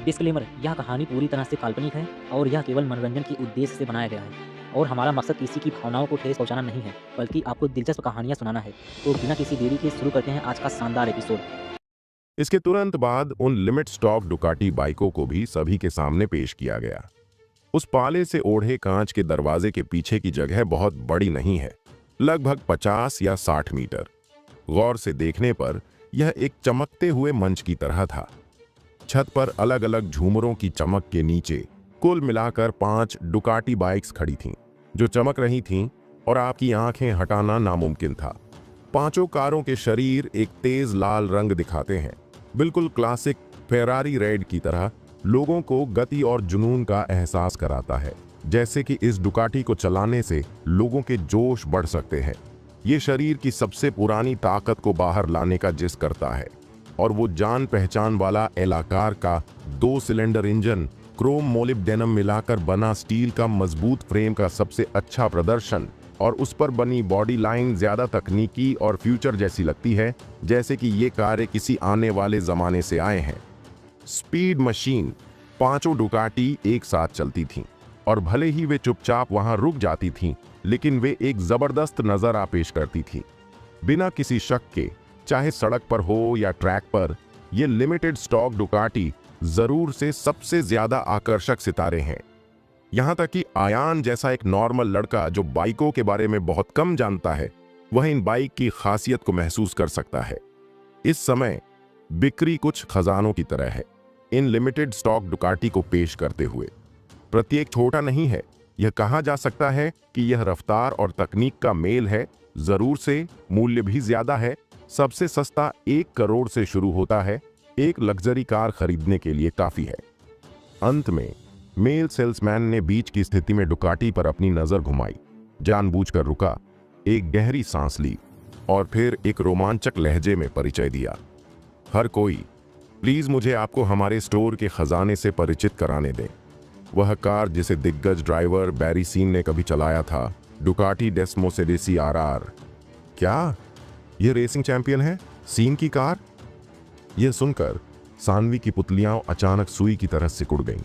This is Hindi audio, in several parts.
डिस्क्लेमर, यह कहानी पूरी तरह से काल्पनिक है और यह केवल मनोरंजन के उद्देश्य से बनाया गया है और हमारा मकसद किसी की भावनाओं को ठेस पहुंचाना नहीं है, बल्कि आपको दिलचस्प कहानियां सुनाना है। तो बिना किसी देरी के शुरू करते हैं आज का शानदार एपिसोड। इसके तुरंत बाद उन लिमिट स्टॉक डुकाटी बाइकों को भी सभी के सामने पेश किया गया। उस पाले से ओढ़े कांच के दरवाजे के पीछे की जगह बहुत बड़ी नहीं है, लगभग 50 या 60 मीटर। गौर से देखने पर यह एक चमकते हुए मंच की तरह था। छत पर अलग अलग झूमरों की चमक के नीचे कुल मिलाकर 5 डुकाटी बाइक्स खड़ी थीं, जो चमक रही थीं और आपकी आंखें हटाना नामुमकिन था। पांचों कारों के शरीर एक तेज लाल रंग दिखाते हैं, बिल्कुल क्लासिक फेरारी रेड की तरह। लोगों को गति और जुनून का एहसास कराता है, जैसे कि इस डुकाटी को चलाने से लोगों के जोश बढ़ सकते हैं। ये शरीर की सबसे पुरानी ताकत को बाहर लाने का जिस करता है, और वो जान पहचान वाला एलाकार का 2 सिलेंडर इंजन, क्रोम मोलिब्डेनम मिलाकर बना स्टील का मजबूत फ्रेम का सबसे अच्छा प्रदर्शन, और उस पर बनी बॉडी लाइन ज्यादा तकनीकी और फ्यूचर जैसी लगती है, जैसे कि ये कारें किसी आने वाले जमाने से आए हैं। स्पीड मशीन, पांचों डुकाटी एक साथ चलती थीं, और भले ही वे चुपचाप वहां रुक जाती थीं, लेकिन वे एक जबरदस्त नजारा पेश करती थीं। बिना किसी शक के, चाहे सड़क पर हो या ट्रैक पर, ये लिमिटेड स्टॉक डुकाटी जरूर से सबसे ज्यादा आकर्षक सितारे हैं। यहां तक कि आयान जैसा एक नॉर्मल लड़का जो बाइकों के बारे में बहुत कम जानता है, वह इन बाइक की खासियत को महसूस कर सकता है। इस समय बिक्री कुछ खजानों की तरह है इन लिमिटेड स्टॉक डुकाटी को पेश करते हुए। प्रत्येक छोटा नहीं है। यह कहा जा सकता है कि यह रफ्तार और तकनीक का मेल है। जरूर से मूल्य भी ज्यादा है। सबसे सस्ता 1 करोड़ से शुरू होता है। एक लग्जरी कार खरीदने के लिए काफी है। अंत में मेल सेल्समैन ने बीच की स्थिति में डुकाटी पर अपनी नजर घुमाई, जानबूझकर रुका, एक गहरी सांस ली और फिर एक रोमांचक लहजे में परिचय दिया। हर कोई, प्लीज मुझे आपको हमारे स्टोर के खजाने से परिचित कराने दें। वह कार जिसे दिग्गज ड्राइवर बैरी सीन ने कभी चलाया था, डुकाटी डेस्मोसेडेसी आरआर। क्या यह रेसिंग चैंपियन है, सीन की कार? यह सुनकर सानवी की पुतलियां अचानक सुई की तरह सिकुड़ गईं।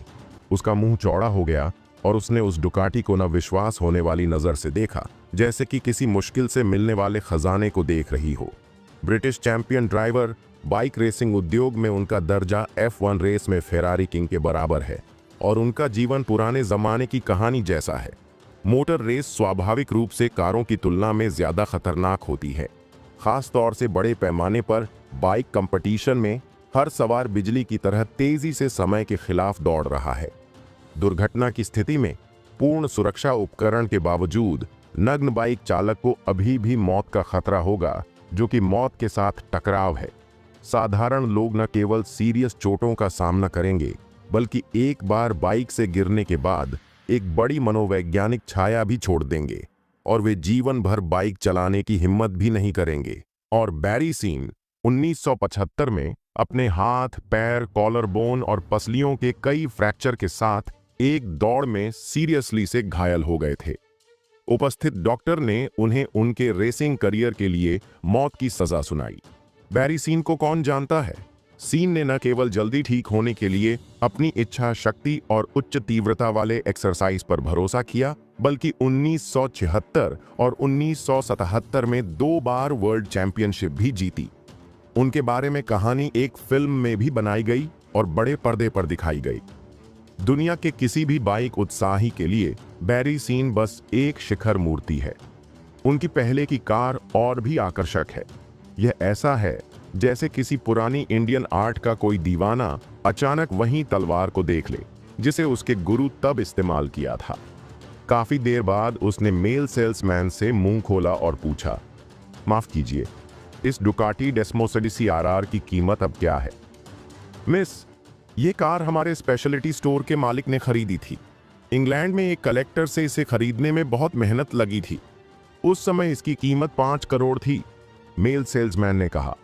उसका मुंह चौड़ा हो गया और उसने उस डुकाटी को न विश्वास होने वाली नजर से देखा, जैसे कि किसी मुश्किल से मिलने वाले खजाने को देख रही हो। British champion driver, bike racing उद्योग में उनका दर्जा F1 रेस में फेरारी किंग के बराबर है, और उनका जीवन पुराने जमाने की कहानी जैसा है। मोटर रेस स्वाभाविक रूप से कारों की तुलना में ज्यादा खतरनाक होती है, खास तौर से बड़े पैमाने पर बाइक कंपटीशन में हर सवार बिजली की तरह तेजी से समय के खिलाफ दौड़ रहा है। दुर्घटना की स्थिति में पूर्ण सुरक्षा उपकरण के बावजूद नग्न बाइक चालक को अभी भी मौत का खतरा होगा, जो कि मौत के साथ टकराव है। साधारण लोग न केवल सीरियस चोटों का सामना करेंगे, बल्कि एक बार बाइक से गिरने के बाद एक बड़ी मनोवैज्ञानिक छाया भी छोड़ देंगे, और वे जीवन भर बाइक चलाने की हिम्मत भी नहीं करेंगे। और बैरी सीन 1975 में अपने हाथ, पैर, कॉलर बोन और पसलियों के कई फ्रैक्चर के साथ एक दौड़ में सीरियसली से घायल हो गए थे। उपस्थित डॉक्टर ने उन्हें उनके रेसिंग करियर के लिए मौत की सजा सुनाई। बैरी सीन को कौन जानता है? सीन ने न केवल जल्दी ठीक होने के लिए अपनी इच्छा शक्ति और उच्च तीव्रता वाले एक्सरसाइज पर भरोसा किया, बल्कि 1976 और 1977 में 2 बार वर्ल्ड चैंपियनशिप भी जीती। उनके बारे में कहानी एक फिल्म में भी बनाई गई और बड़े पर्दे पर दिखाई गई। दुनिया के किसी भी बाइक उत्साही के लिए बैरी सीन बस एक शिखर मूर्ति है। उनकी पहले की कार और भी आकर्षक है। यह ऐसा है जैसे किसी पुरानी इंडियन आर्ट का कोई दीवाना अचानक वहीं तलवार को देख ले, जिसे उसके गुरु तब इस्तेमाल किया था। काफी देर बाद उसने मेल सेल्समैन से मुंह खोला और पूछा, माफ कीजिए, इस डुकाटी डेस्मोसेडेसी आरआर की कीमत अब क्या है? मिस, ये कार हमारे स्पेशलिटी स्टोर के मालिक ने खरीदी थी। इंग्लैंड में एक कलेक्टर से इसे खरीदने में बहुत मेहनत लगी थी। उस समय इसकी कीमत 5 करोड़ थी, मेल सेल्समैन ने कहा।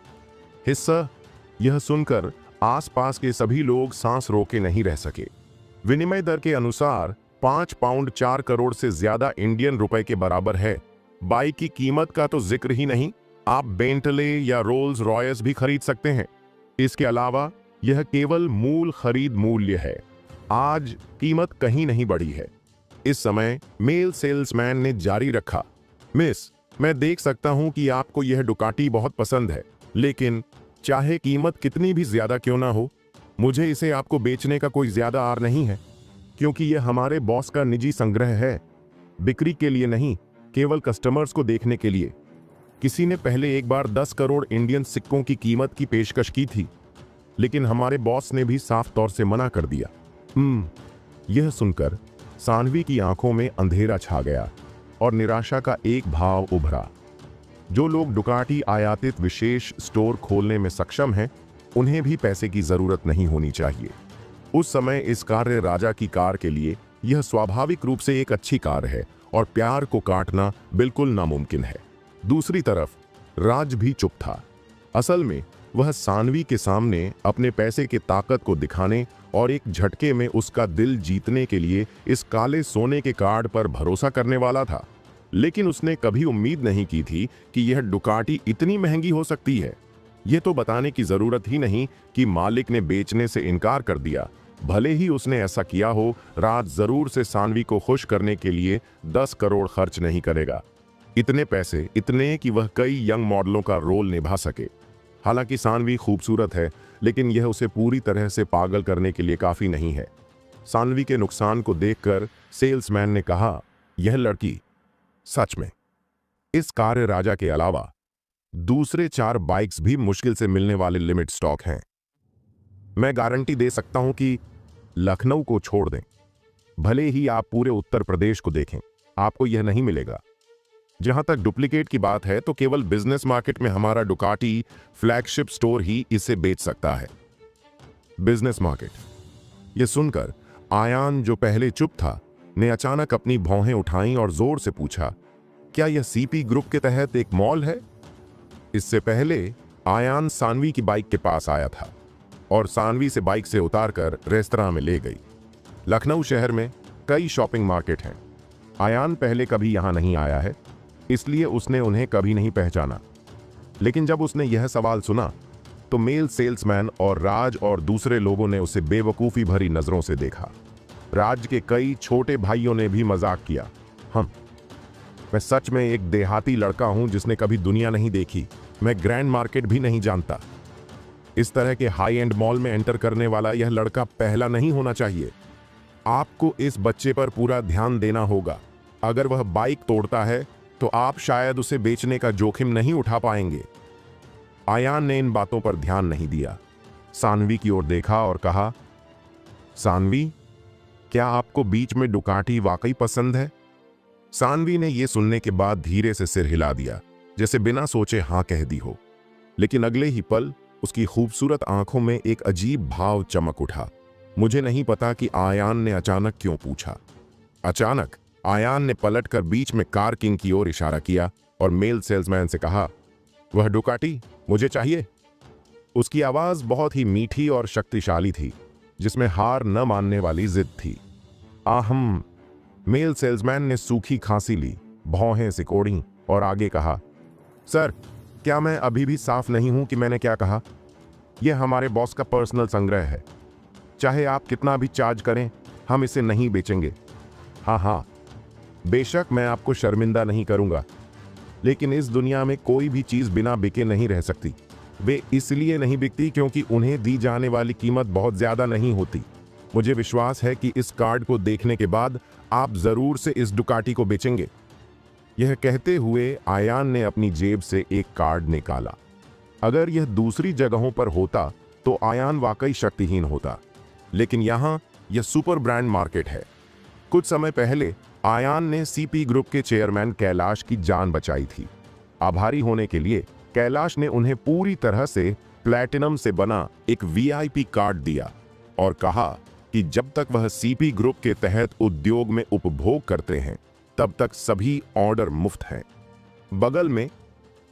हिस्सा यह सुनकर आसपास के सभी लोग सांस रोके नहीं रह सके। विनिमय दर के अनुसार 5 पाउंड 4 करोड़ से ज्यादा इंडियन रुपए के बराबर है। बाइक की कीमत का तो जिक्र ही नहीं, आप बेंटले या रोल्स रॉयस भी खरीद सकते हैं। इसके अलावा यह केवल मूल खरीद मूल्य है। आज कीमत कहीं नहीं बढ़ी है। इस समय मेल सेल्समैन ने जारी रखा, मिस, मैं देख सकता हूं कि आपको यह डुकाटी बहुत पसंद है, लेकिन चाहे कीमत कितनी भी ज्यादा क्यों ना हो, मुझे इसे आपको बेचने का कोई ज्यादा आर नहीं है, क्योंकि यह हमारे बॉस का निजी संग्रह है। बिक्री के लिए नहीं, केवल कस्टमर्स को देखने के लिए। किसी ने पहले एक बार 10 करोड़ इंडियन सिक्कों की कीमत की पेशकश की थी, लेकिन हमारे बॉस ने भी साफ तौर से मना कर दिया। यह सुनकर सानवी की आंखों में अंधेरा छा गया और निराशा का एक भाव उभरा। जो लोग डुकाटी आयातित विशेष स्टोर खोलने में सक्षम हैं, उन्हें भी पैसे की जरूरत नहीं होनी चाहिए। उस समय इस कार्य राजा की कार के लिए यह स्वाभाविक रूप से एक अच्छी कार है और प्यार को काटना बिल्कुल नामुमकिन है। दूसरी तरफ राज भी चुप था। असल में वह सानवी के सामने अपने पैसे की ताकत को दिखाने और एक झटके में उसका दिल जीतने के लिए इस काले सोने के कार्ड पर भरोसा करने वाला था, लेकिन उसने कभी उम्मीद नहीं की थी कि यह डुकाटी इतनी महंगी हो सकती है। यह तो बताने की जरूरत ही नहीं कि मालिक ने बेचने से इनकार कर दिया। भले ही उसने ऐसा किया हो, राज जरूर से सानवी को खुश करने के लिए 10 करोड़ खर्च नहीं करेगा। इतने पैसे, इतने कि वह कई यंग मॉडलों का रोल निभा सके। हालांकि सानवी खूबसूरत है, लेकिन यह उसे पूरी तरह से पागल करने के लिए काफी नहीं है। सानवी के नुकसान को देखकर सेल्समैन ने कहा, यह लड़की सच में इस कार्य राजा के अलावा दूसरे 4 बाइक्स भी मुश्किल से मिलने वाले लिमिट स्टॉक हैं। मैं गारंटी दे सकता हूं कि लखनऊ को छोड़ दें, भले ही आप पूरे उत्तर प्रदेश को देखें, आपको यह नहीं मिलेगा। जहां तक डुप्लीकेट की बात है, तो केवल बिजनेस मार्केट में हमारा डुकाटी फ्लैगशिप स्टोर ही इसे बेच सकता है। Business market. यह सुनकर आयान, जो पहले चुप था, ने अचानक अपनी भौहें उठाईं और जोर से पूछा, क्या यह सीपी ग्रुप के तहत एक मॉल है? इससे पहले आयान सानवी की बाइक के पास आया था और सानवी से बाइक से उतारकर रेस्तरां में ले गई। लखनऊ शहर में कई शॉपिंग मार्केट हैं। आयान पहले कभी यहां नहीं आया है, इसलिए उसने उन्हें कभी नहीं पहचाना। लेकिन जब उसने यह सवाल सुना, तो मेल सेल्समैन और राज और दूसरे लोगों ने उसे बेवकूफ़ी भरी नजरों से देखा। राज के कई छोटे भाइयों ने भी मजाक किया, मैं सच में एक देहाती लड़का हूं जिसने कभी दुनिया नहीं देखी। मैं ग्रैंड मार्केट भी नहीं जानता। इस तरह के हाई एंड मॉल में एंटर करने वाला यह लड़का पहला नहीं होना चाहिए। आपको इस बच्चे पर पूरा ध्यान देना होगा। अगर वह बाइक तोड़ता है तो आप शायद उसे बेचने का जोखिम नहीं उठा पाएंगे। आयान ने इन बातों पर ध्यान नहीं दिया। सानवी की ओर देखा और कहा, सानवी, क्या आपको बीच में डुकाटी वाकई पसंद है? सानवी ने यह सुनने के बाद धीरे से सिर हिला दिया, जैसे बिना सोचे हां कह दी हो। लेकिन अगले ही पल उसकी खूबसूरत आंखों में एक अजीब भाव चमक उठा। मुझे नहीं पता कि आयान ने अचानक क्यों पूछा। अचानक आयान ने पलटकर बीच में कार किंग की ओर इशारा किया और मेल सेल्समैन से कहा, वह डुकाटी मुझे चाहिए। उसकी आवाज बहुत ही मीठी और शक्तिशाली थी, जिसमें हार न मानने वाली जिद थी। आहम। मेल सेल्समैन ने सूखी खांसी ली, भौहें सिकोड़ी और आगे कहा, सर, क्या मैं अभी भी साफ नहीं हूं कि मैंने क्या कहा? यह हमारे बॉस का पर्सनल संग्रह है। चाहे आप कितना भी चार्ज करें, हम इसे नहीं बेचेंगे। हाँ, बेशक मैं आपको शर्मिंदा नहीं करूंगा, लेकिन इस दुनिया में कोई भी चीज बिना बिके नहीं रह सकती। वे इसलिए नहीं बिकती क्योंकि उन्हें दी जाने वाली कीमत बहुत ज्यादा नहीं होती। मुझे विश्वास है कि इस कार्ड को देखने के बाद आप जरूर से इस डुकाटी को बेचेंगे। यह कहते हुए आयान ने अपनी जेब से एक कार्ड निकाला। अगर यह दूसरी जगहों पर होता तो आयान वाकई शक्तिहीन होता, लेकिन यहां यह सुपर ब्रांड मार्केट है। कुछ समय पहले आयान ने सीपी ग्रुप के चेयरमैन कैलाश की जान बचाई थी। आभारी होने के लिए कैलाश ने उन्हें पूरी तरह से प्लैटिनम से बना एक वीआईपी कार्ड दिया और कहा कि जब तक वह सीपी ग्रुप के तहत उद्योग में उपभोग करते हैं, तब तक सभी ऑर्डर मुफ्त हैं। बगल में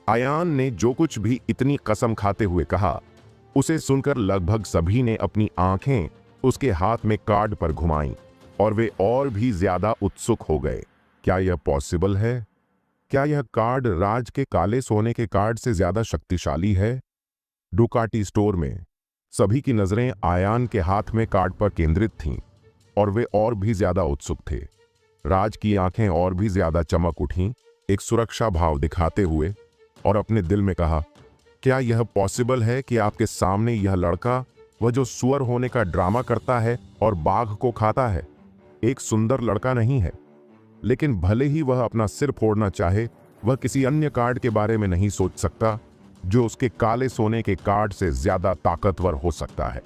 आयान ने जो कुछ भी इतनी कसम खाते हुए कहा, उसे सुनकर लगभग सभी ने अपनी आंखें उसके हाथ में कार्ड पर घुमाईं और वे और भी ज्यादा उत्सुक हो गए। क्या यह पॉसिबल है? क्या यह कार्ड राज के काले सोने के कार्ड से ज्यादा शक्तिशाली है? डुकाटी स्टोर में सभी की नजरें आयान के हाथ में कार्ड पर केंद्रित थीं और वे और भी ज्यादा उत्सुक थे। राज की आंखें और भी ज्यादा चमक उठीं, एक सुरक्षा भाव दिखाते हुए, और अपने दिल में कहा, क्या यह पॉसिबल है कि आपके सामने यह लड़का, वह जो सुअर होने का ड्रामा करता है और बाघ को खाता है, एक सुंदर लड़का नहीं है? लेकिन भले ही वह अपना सिर फोड़ना चाहे, वह किसी अन्य कार्ड के बारे में नहीं सोच सकता जो उसके काले सोने के कार्ड से ज्यादा ताकतवर हो सकता है।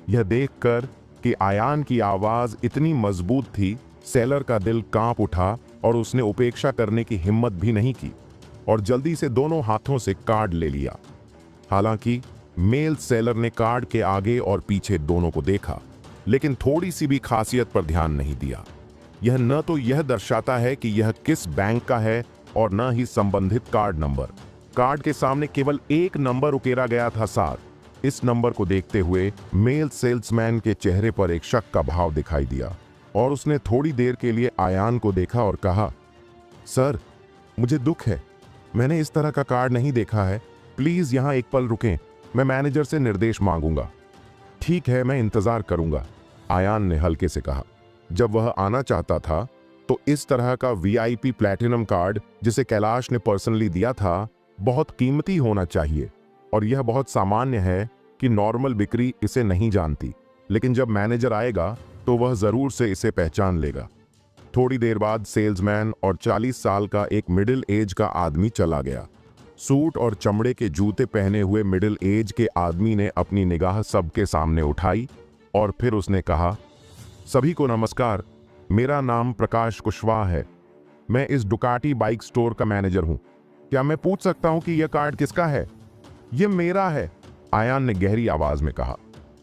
यह देखकर कि आयान की आवाज इतनी मजबूत थी, सेलर का दिल कांप उठा और उसने उपेक्षा करने की हिम्मत भी नहीं की और जल्दी से दोनों हाथों से कार्ड ले लिया। हालांकि मेल सेलर ने कार्ड के आगे और पीछे दोनों को देखा, लेकिन थोड़ी सी भी खासियत पर ध्यान नहीं दिया। यह न तो यह दर्शाता है कि यह किस बैंक का है और न ही संबंधित कार्ड नंबर। कार्ड के सामने केवल एक नंबर उकेरा गया था, 7। इस नंबर को देखते हुए मेल सेल्समैन के चेहरे पर एक शक का भाव दिखाई दिया और उसने थोड़ी देर के लिए आयान को देखा और कहा, सर, मुझे दुख है, मैंने इस तरह का कार्ड नहीं देखा है। प्लीज यहां एक पल रुकें, मैं मैनेजर से निर्देश मांगूंगा। ठीक है, मैं इंतजार करूंगा, आयान ने हल्के से कहा। जब वह आना चाहता था तो इस तरह का वीआईपी प्लैटिनम कार्ड जिसे कैलाश ने पर्सनली दिया था, बहुत कीमती होना चाहिए और यह बहुत सामान्य है कि नॉर्मल बिक्री इसे नहीं जानती, लेकिन जब मैनेजर आएगा तो वह जरूर से इसे पहचान लेगा। थोड़ी देर बाद सेल्समैन और 40 साल का एक मिडिल एज का आदमी चला गया। सूट और चमड़े के जूते पहने हुए मिडिल एज के आदमी ने अपनी निगाह सबके सामने उठाई और फिर उसने कहा, सभी को नमस्कार, मेरा नाम प्रकाश कुशवाहा है। मैं इस डुकाटी बाइक स्टोर का मैनेजर हूं। क्या मैं पूछ सकता हूं कि यह कार्ड किसका है? यह मेरा है, आयान ने गहरी आवाज में कहा।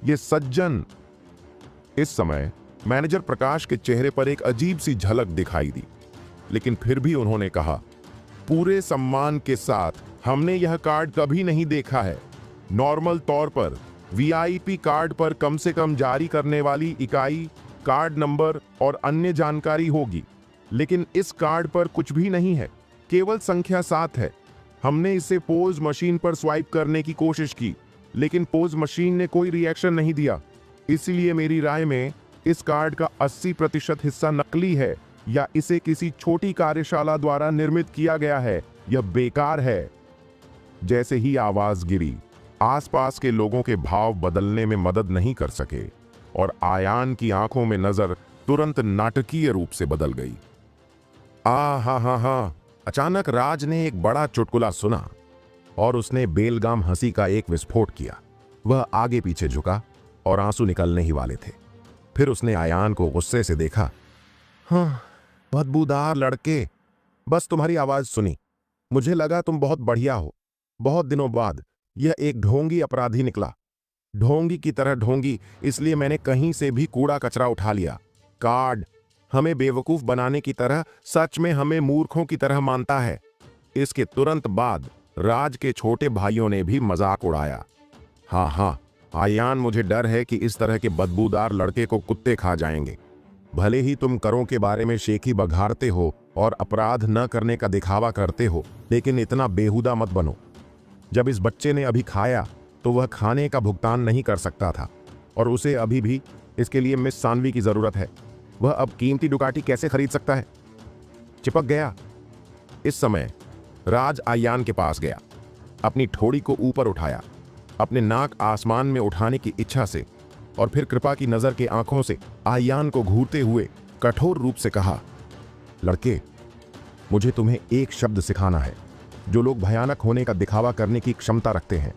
यह सज्जन। इस समय मैनेजर प्रकाश के चेहरे पर एक अजीब सी झलक दिखाई दी, लेकिन फिर भी उन्होंने कहा, पूरे सम्मान के साथ, हमने यह कार्ड कभी नहीं देखा है। नॉर्मल तौर पर वीआईपी कार्ड पर कम से कम जारी करने वाली इकाई, कार्ड नंबर और अन्य जानकारी होगी, लेकिन इस कार्ड पर कुछ भी नहीं है, केवल संख्या 7 है। हमने इसे पोज मशीन पर स्वाइप करने की कोशिश की, लेकिन पोज मशीन ने कोई रिएक्शन नहीं दिया। इसलिए मेरी राय में इस कार्ड का 80% हिस्सा नकली है या इसे किसी छोटी कार्यशाला द्वारा निर्मित किया गया है। यह बेकार है। जैसे ही आवाज गिरी, आसपास के लोगों के भाव बदलने में मदद नहीं कर सके और आयान की आंखों में नजर तुरंत नाटकीय रूप से बदल गई। हा। अचानक राज ने एक बड़ा चुटकुला सुना और उसने बेलगाम हंसी का एक विस्फोट किया। वह आगे पीछे झुका और आंसू निकलने ही वाले थे। फिर उसने आयान को गुस्से से देखा। हाँ, बदबूदार लड़के, बस तुम्हारी आवाज सुनी, मुझे लगा तुम बहुत बढ़िया हो। बहुत दिनों बाद यह एक ढोंगी अपराधी निकला। ढोंगी की तरह ढोंगी, इसलिए मैंने कहीं से भी कूड़ा कचरा उठा लिया। कार्ड हमें बेवकूफ बनाने की तरह, सच में हमें मूर्खों की तरह मानता है। इसके तुरंत बाद राज के छोटे भाइयों ने भी मजाक उड़ाया। हाँ, आयान, मुझे डर है कि इस तरह के बदबूदार लड़के को कुत्ते खा जाएंगे। भले ही तुम करों के बारे में शेखी बघारते हो और अपराध न करने का दिखावा करते हो, लेकिन इतना बेहुदा मत बनो। जब इस बच्चे ने अभी खाया तो वह खाने का भुगतान नहीं कर सकता था और उसे अभी भी इसके लिए मिस सानवी की जरूरत है। वह अब कीमती डुकाटी कैसे खरीद सकता है? चिपक गया। इस समय राज आयान के पास गया, अपनी ठोड़ी को ऊपर उठाया, अपने नाक आसमान में उठाने की इच्छा से, और फिर कृपा की नजर के आंखों से आयान को घूरते हुए कठोर रूप से कहा, लड़के, मुझे तुम्हें एक शब्द सिखाना है। जो लोग भयानक होने का दिखावा करने की क्षमता रखते हैं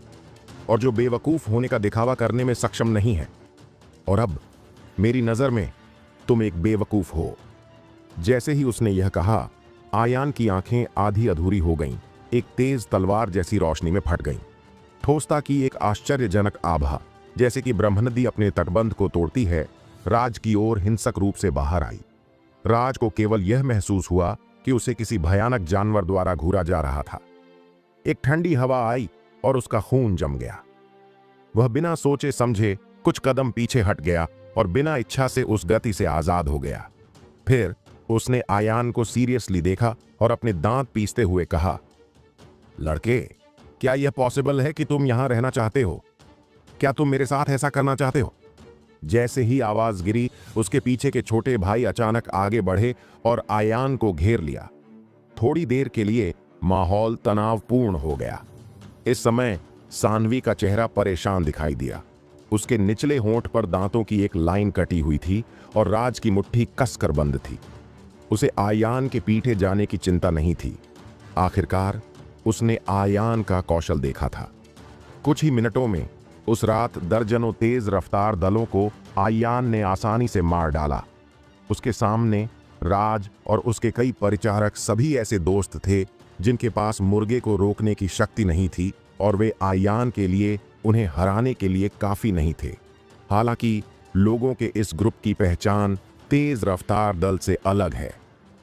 और जो बेवकूफ होने का दिखावा करने में सक्षम नहीं है। और अब मेरी नजर में तुम एक बेवकूफ हो। जैसे ही उसने यह कहा, आयान की आंखें आधी अधूरी हो गईं, एक तेज तलवार जैसी रोशनी में फट गईं। ठोसता की एक आश्चर्यजनक आभा, जैसे कि ब्रह्मनदी अपने तटबंध को तोड़ती है, राज की ओर हिंसक रूप से बाहर आई। राज को केवल यह महसूस हुआ कि उसे किसी भयानक जानवर द्वारा घूरा जा रहा था। एक ठंडी हवा आई और उसका खून जम गया। वह बिना सोचे समझे कुछ कदम पीछे हट गया और बिना इच्छा से उस गति से आजाद हो गया। फिर उसने आयान को सीरियसली देखा और अपने दांत पीसते हुए कहा, लड़के, क्या यह पॉसिबल है कि तुम यहां रहना चाहते हो? क्या तुम मेरे साथ ऐसा करना चाहते हो? जैसे ही आवाज गिरी, उसके पीछे के छोटे भाई अचानक आगे बढ़े और आयान को घेर लिया। थोड़ी देर के लिए माहौल तनावपूर्ण हो गया। इस समय सानवी का चेहरा परेशान दिखाई दिया। उसके निचले होंठ पर दांतों की एक लाइन कटी हुई थी और राज की मुट्ठी कसकर बंद थी। उसे आयान के पीछे जाने की चिंता नहीं थी। आखिरकार उसने आयान का कौशल देखा था। कुछ ही मिनटों में उस रात दर्जनों तेज रफ्तार दलों को आयान ने आसानी से मार डाला। उसके सामने राज और उसके कई परिचारक सभी ऐसे दोस्त थे जिनके पास मुर्गे को रोकने की शक्ति नहीं थी और वे आयान के लिए उन्हें हराने के लिए काफी नहीं थे। हालांकि लोगों के इस ग्रुप की पहचान तेज रफ्तार दल से अलग है।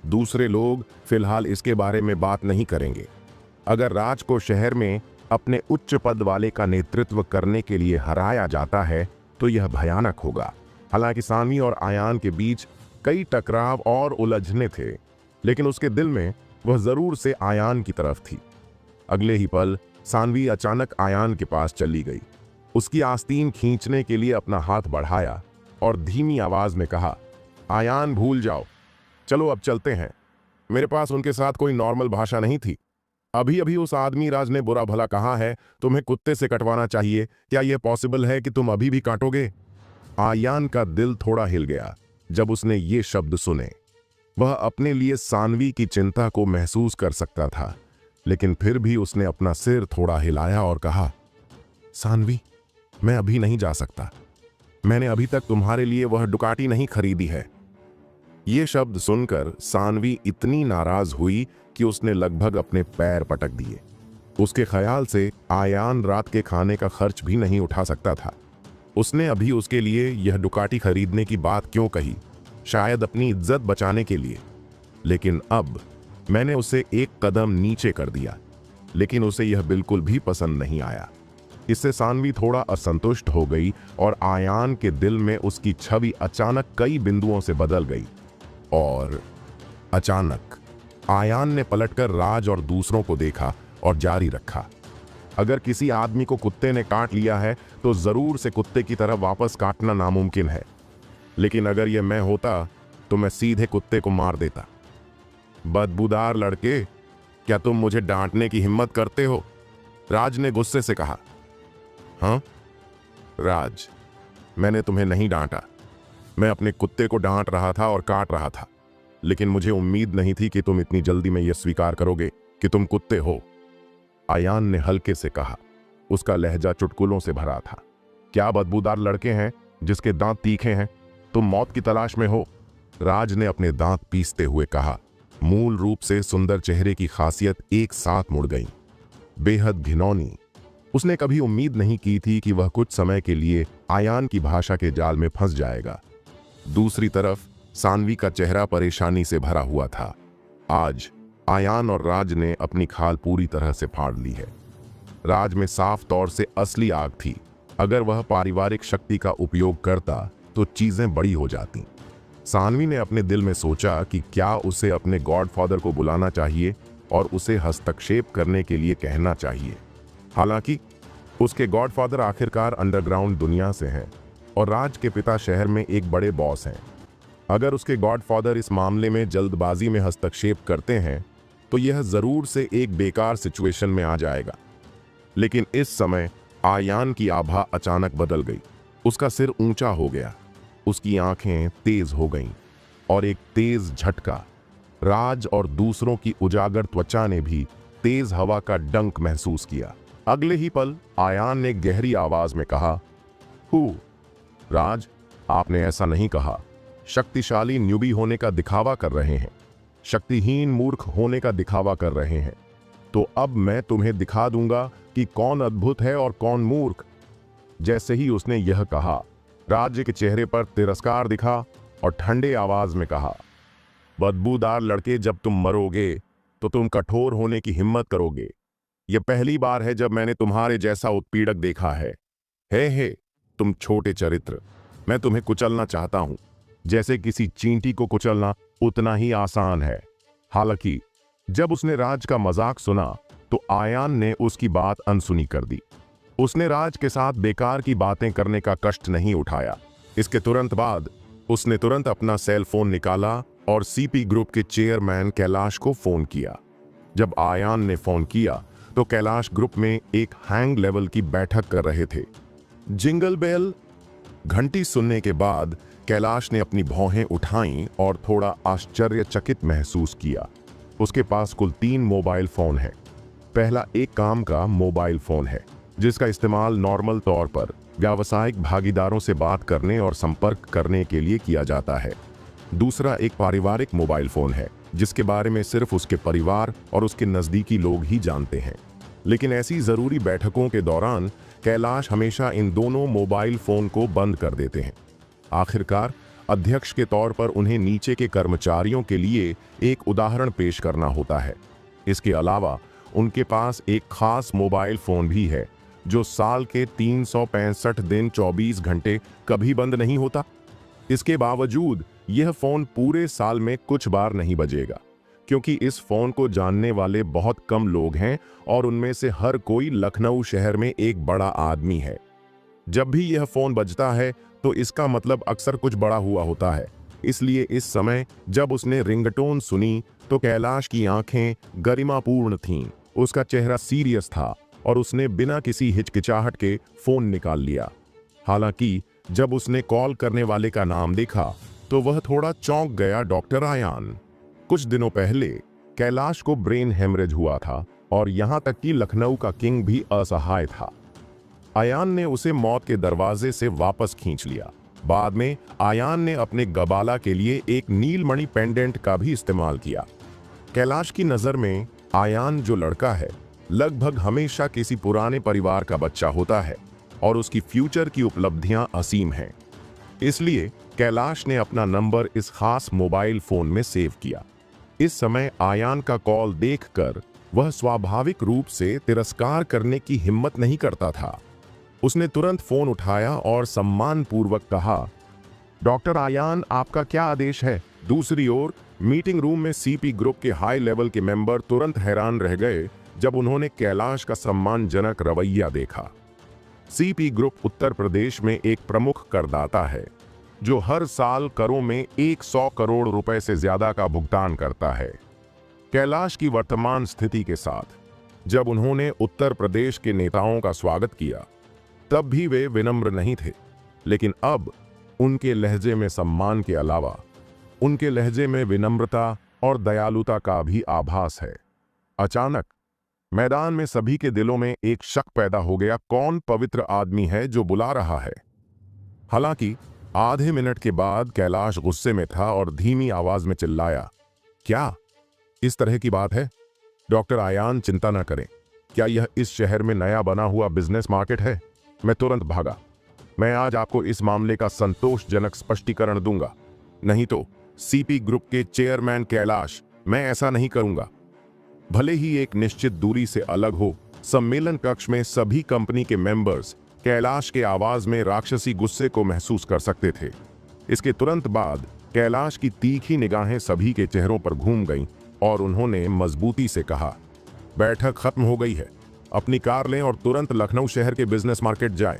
दूसरे लोग फिलहाल इसके बारे में बात नहीं करेंगे। अगर राज को शहर में अपने उच्च पद वाले का नेतृत्व करने के लिए हराया जाता है तो यह भयानक होगा। हालांकि सानवी और आयान के बीच कई टकराव और उलझने थे, लेकिन उसके दिल में वह जरूर से आयान की तरफ थी। अगले ही पल सानवी अचानक आयान के पास चली गई। उसकी आस्तीन खींचने के लिए अपना हाथ बढ़ाया और धीमी आवाज में कहा, आयान भूल जाओ, चलो अब चलते हैं। मेरे पास उनके साथ कोई नॉर्मल भाषा नहीं थी। अभी अभी उस आदमी राज ने बुरा भला कहा है, तुम्हें कुत्ते से कटवाना चाहिए। क्या यह पॉसिबल है कि तुम अभी भी काटोगे? आयान का दिल थोड़ा हिल गया जब उसने ये शब्द सुने। वह अपने लिए सानवी की चिंता को महसूस कर सकता था, लेकिन फिर भी उसने अपना सिर थोड़ा हिलाया और कहा, सानवी, मैं अभी नहीं जा सकता। मैंने अभी तक तुम्हारे लिए वह डुकाटी नहीं खरीदी है। ये शब्द सुनकर सानवी इतनी नाराज हुई कि उसने लगभग अपने पैर पटक दिए। उसके ख्याल से आयान रात के खाने का खर्च भी नहीं उठा सकता था। उसने अभी उसके लिए यह डुकाटी खरीदने की बात क्यों कही? शायद अपनी इज्जत बचाने के लिए। लेकिन अब मैंने उसे एक कदम नीचे कर दिया, लेकिन उसे यह बिल्कुल भी पसंद नहीं आया। इससे सानवी थोड़ा असंतुष्ट हो गई और आयान के दिल में उसकी छवि अचानक कई बिंदुओं से बदल गई। और अचानक आयान ने पलटकर राज और दूसरों को देखा और जारी रखा, अगर किसी आदमी को कुत्ते ने काट लिया है तो जरूर से कुत्ते की तरह वापस काटना नामुमकिन है। लेकिन अगर यह मैं होता तो मैं सीधे कुत्ते को मार देता। बदबूदार लड़के, क्या तुम मुझे डांटने की हिम्मत करते हो? राज ने गुस्से से कहा। हाँ राज, मैंने तुम्हें नहीं डांटा। मैं अपने कुत्ते को डांट रहा था और काट रहा था, लेकिन मुझे उम्मीद नहीं थी कि तुम इतनी जल्दी में यह स्वीकार करोगे कि तुम कुत्ते हो। आयान ने हल्के से कहा। उसका लहजा चुटकुलों से भरा था। क्या बदबूदार लड़के हैं जिसके दांत तीखे हैं? तुम मौत की तलाश में हो? राज ने अपने दांत पीसते हुए कहा। मूल रूप से सुंदर चेहरे की खासियत एक साथ मुड़ गई, बेहद घिनौनी। उसने कभी उम्मीद नहीं की थी कि वह कुछ समय के लिए आयान की भाषा के जाल में फंस जाएगा। दूसरी तरफ सानवी का चेहरा परेशानी से भरा हुआ था। आज आयान और राज ने अपनी खाल पूरी तरह से फाड़ ली है। राज में साफ तौर से असली आग थी। अगर वह पारिवारिक शक्ति का उपयोग करता तो चीजें बड़ी हो जाती। सानवी ने अपने दिल में सोचा कि क्या उसे अपने गॉडफादर को बुलाना चाहिए और उसे हस्तक्षेप करने के लिए कहना चाहिए। हालांकि उसके गॉडफादर आखिरकार अंडरग्राउंड दुनिया से हैं और राज के पिता शहर में एक बड़े बॉस हैं। अगर उसके गॉडफादर इस मामले में जल्दबाजी में हस्तक्षेप करते हैं तो यह जरूर से एक बेकार सिचुएशन में आ जाएगा। लेकिन इस समय आयान की आभा अचानक बदल गई। उसका सिर ऊंचा हो गया, उसकी आंखें तेज हो गईं और एक तेज झटका। राज और दूसरों की उजागर त्वचा ने भी तेज हवा का डंक महसूस किया। अगले ही पल आयान ने गहरी आवाज में कहा, हु राज, आपने ऐसा नहीं कहा। शक्तिशाली न्यूबी होने का दिखावा कर रहे हैं, शक्तिहीन मूर्ख होने का दिखावा कर रहे हैं। तो अब मैं तुम्हें दिखा दूंगा कि कौन अद्भुत है और कौन मूर्ख। जैसे ही उसने यह कहा, राज के चेहरे पर तिरस्कार दिखा और ठंडे आवाज में कहा, बदबूदार लड़के, जब तुम मरोगे तो तुम कठोर होने की हिम्मत करोगे। यह पहली बार है जब मैंने तुम्हारे जैसा उत्पीड़क देखा है। हे तुम छोटे चरित्र, मैं तुम्हें कुचलना चाहता हूं। जैसे किसी चींटी को कुचलना उतना ही आसान है। हालांकि जब उसने राज का मजाक सुना तो आयान ने उसकी बात अनसुनी कर दी। उसने राज के साथ बेकार की बातें करने का कष्ट नहीं उठाया। इसके तुरंत बाद उसने तुरंत अपना सेल फोन निकाला और सीपी ग्रुप के चेयरमैन कैलाश को फोन किया। जब आयान ने फोन किया तो कैलाश ग्रुप में एक हैंग लेवल की बैठक कर रहे थे। जिंगल बेल घंटी सुनने के बाद कैलाश ने अपनी भौहें उठाईं और थोड़ा आश्चर्यचकित महसूस किया। उसके पास कुल 3 मोबाइल फोन है। पहला एक काम का मोबाइल फोन है जिसका इस्तेमाल नॉर्मल तौर पर व्यावसायिक भागीदारों से बात करने और संपर्क करने के लिए किया जाता है। दूसरा एक पारिवारिक मोबाइल फोन है जिसके बारे में सिर्फ उसके परिवार और उसके नज़दीकी लोग ही जानते हैं। लेकिन ऐसी ज़रूरी बैठकों के दौरान कैलाश हमेशा इन दोनों मोबाइल फोन को बंद कर देते हैं। आखिरकार अध्यक्ष के तौर पर उन्हें नीचे के कर्मचारियों के लिए एक उदाहरण पेश करना होता है। इसके अलावा उनके पास एक खास मोबाइल फोन भी है जो साल के 365 दिन 24 घंटे कभी बंद नहीं होता। इसके बावजूद यह फोन पूरे साल में कुछ बार नहीं बजेगा क्योंकि इस फोन को जानने वाले बहुत कम लोग हैं और उनमें से हर कोई लखनऊ शहर में एक बड़ा आदमी है। जब भी यह फोन बजता है तो इसका मतलब अक्सर कुछ बड़ा हुआ होता है। इसलिए इस समय जब उसने रिंगटोन सुनी तो कैलाश की आंखें गरिमापूर्ण थीं। उसका चेहरा सीरियस था और उसने बिना किसी हिचकिचाहट के फोन निकाल लिया। हालांकि जब उसने कॉल करने वाले का नाम देखा तो वह थोड़ा चौंक गया। डॉक्टर आयान। कुछ दिनों पहले कैलाश को ब्रेन हेमरेज हुआ था और यहां तक कि लखनऊ का किंग भी असहाय था। आयान ने उसे मौत के दरवाजे से वापस खींच लिया। बाद में आयान ने अपने गबाला के लिए एक नीलमणि पेंडेंट का भी इस्तेमाल किया। कैलाश की नजर में आयान जो लड़का है लगभग हमेशा किसी पुराने परिवार का बच्चा होता है और उसकी फ्यूचर की उपलब्धियां असीम हैं। इसलिए कैलाश ने अपना नंबर इस खास मोबाइल फोन में सेव किया। इस समय आयान का कॉल देखकर वह स्वाभाविक रूप से तिरस्कार करने की हिम्मत नहीं करता था। उसने तुरंत फोन उठाया और सम्मानपूर्वक कहा, डॉक्टर आयान, आपका क्या आदेश है? दूसरी ओर मीटिंग रूम में सीपी ग्रुप के हाई लेवल के मेंबर तुरंत हैरान रह गए जब उन्होंने कैलाश का सम्मानजनक रवैया देखा। सीपी ग्रुप उत्तर प्रदेश में एक प्रमुख करदाता है जो हर साल करों में 100 करोड़ रुपए से ज्यादा का भुगतान करता है। कैलाश की वर्तमान स्थिति के साथ जब उन्होंने उत्तर प्रदेश के नेताओं का स्वागत किया तब भी वे विनम्र नहीं थे, लेकिन अब उनके लहजे में सम्मान के अलावा उनके लहजे में विनम्रता और दयालुता का भी आभास है। अचानक मैदान में सभी के दिलों में एक शक पैदा हो गया, कौन पवित्र आदमी है जो बुला रहा है? हालांकि आधे मिनट के बाद कैलाश गुस्से में था और धीमी आवाज में चिल्लाया, क्या इस तरह की बात है? डॉक्टर आयान, चिंता न करें। क्या यह इस शहर में नया बना हुआ बिजनेस मार्केट है? मैं तुरंत भागा। मैं आज आपको इस मामले का संतोषजनक स्पष्टीकरण दूंगा, नहीं तो सीपी ग्रुप के चेयरमैन कैलाश, मैं ऐसा नहीं करूंगा। भले ही एक निश्चित दूरी से अलग हो, सम्मेलन कक्ष में सभी कंपनी के मेंबर्स कैलाश के आवाज में राक्षसी गुस्से को महसूस कर सकते थे। इसके तुरंत बाद कैलाश की तीखी निगाहें सभी के चेहरों पर घूम गईं और उन्होंने मजबूती से कहा, बैठक खत्म हो गई है, अपनी कार लें और तुरंत लखनऊ शहर के बिजनेस मार्केट जाएं।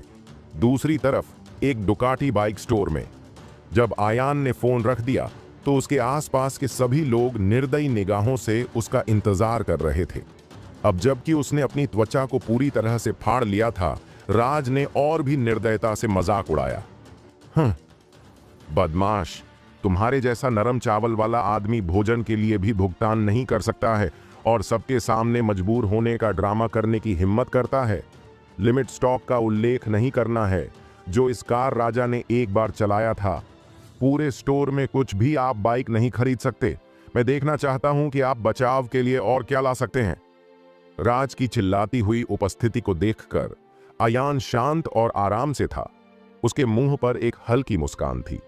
दूसरी तरफ एक डुकाटी बाइक स्टोर में जब आयान ने फोन रख दिया तो उसके आसपास के सभी लोग निर्दयी निगाहों से उसका इंतजार कर रहे थे। अब जबकि उसने अपनी त्वचा को पूरी तरह से फाड़ लिया था, राज ने और भी निर्दयता से मजाक उड़ाया। बदमाश, तुम्हारे जैसा नरम चावल वाला आदमी भोजन के लिए भी भुगतान नहीं कर सकता है और सबके सामने मजबूर होने का ड्रामा करने की हिम्मत करता है। लिमिट स्टॉक का उल्लेख नहीं करना है जो इस कार राजा ने एक बार चलाया था। पूरे स्टोर में कुछ भी आप बाइक नहीं खरीद सकते। मैं देखना चाहता हूं कि आप बचाव के लिए और क्या ला सकते हैं। राज की चिल्लाती हुई उपस्थिति को देखकर आयान शांत और आराम से था। उसके मुंह पर एक हल्की मुस्कान थी।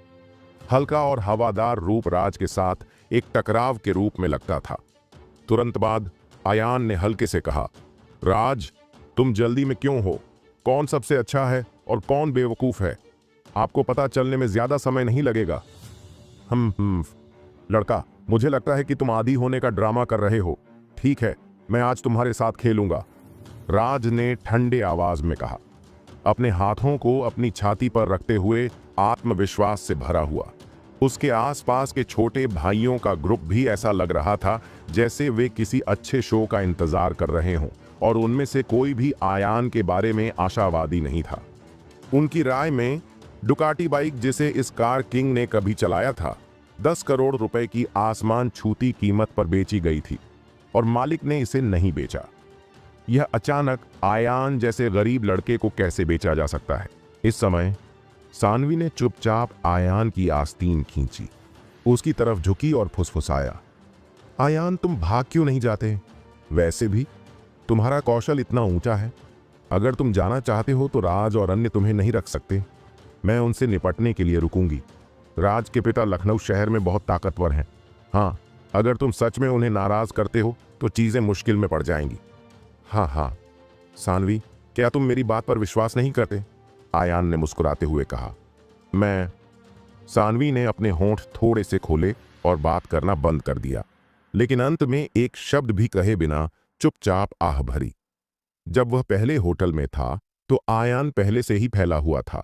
हल्का और हवादार रूप राज के साथ एक टकराव के रूप में लगता था। तुरंत बाद आयान ने हल्के से कहा, राज, तुम जल्दी में क्यों हो? कौन सबसे अच्छा है और कौन बेवकूफ है? आपको पता चलने में ज्यादा समय नहीं लगेगा। लड़का, मुझे लगता है कि तुम आदी होने का ड्रामा कर रहे हो। ठीक है, मैं आज तुम्हारे साथ खेलूंगा। राज ने ठंडे आवाज में कहा, अपने हाथों को अपनी छाती पर रखते हुए आत्मविश्वास से भरा हुआ। उसके आसपास के छोटे भाइयों का ग्रुप भी ऐसा लग रहा था जैसे वे किसी अच्छे शो का इंतजार कर रहे हों, और उनमें से कोई भी आयान के बारे में आशावादी नहीं था। उनकी राय में डुकाटी बाइक जिसे इस कार किंग ने कभी चलाया था 10 करोड़ रुपए की आसमान छूती कीमत पर बेची गई थी, और मालिक ने इसे नहीं बेचा। यह अचानक आयान जैसे गरीब लड़के को कैसे बेचा जा सकता है? इस समय सानवी ने चुपचाप आयान की आस्तीन खींची, उसकी तरफ झुकी और फुसफुसाया, आयान, तुम भाग क्यों नहीं जाते? वैसे भी तुम्हारा कौशल इतना ऊंचा है। अगर तुम जाना चाहते हो तो राज और अन्य तुम्हें नहीं रख सकते। मैं उनसे निपटने के लिए रुकूंगी। राज के पिता लखनऊ शहर में बहुत ताकतवर हैं। हाँ, अगर तुम सच में उन्हें नाराज करते हो तो चीजें मुश्किल में पड़ जाएंगी। हाँ, सानवी, क्या तुम मेरी बात पर विश्वास नहीं करते? आयान ने मुस्कुराते हुए कहा। सानवी ने अपने होंठ थोड़े से खोले और बात करना बंद कर दिया, लेकिन अंत में एक शब्द भी कहे बिना चुपचाप आह भरी। जब वह पहले होटल में था तो आयान पहले से ही फैला हुआ था।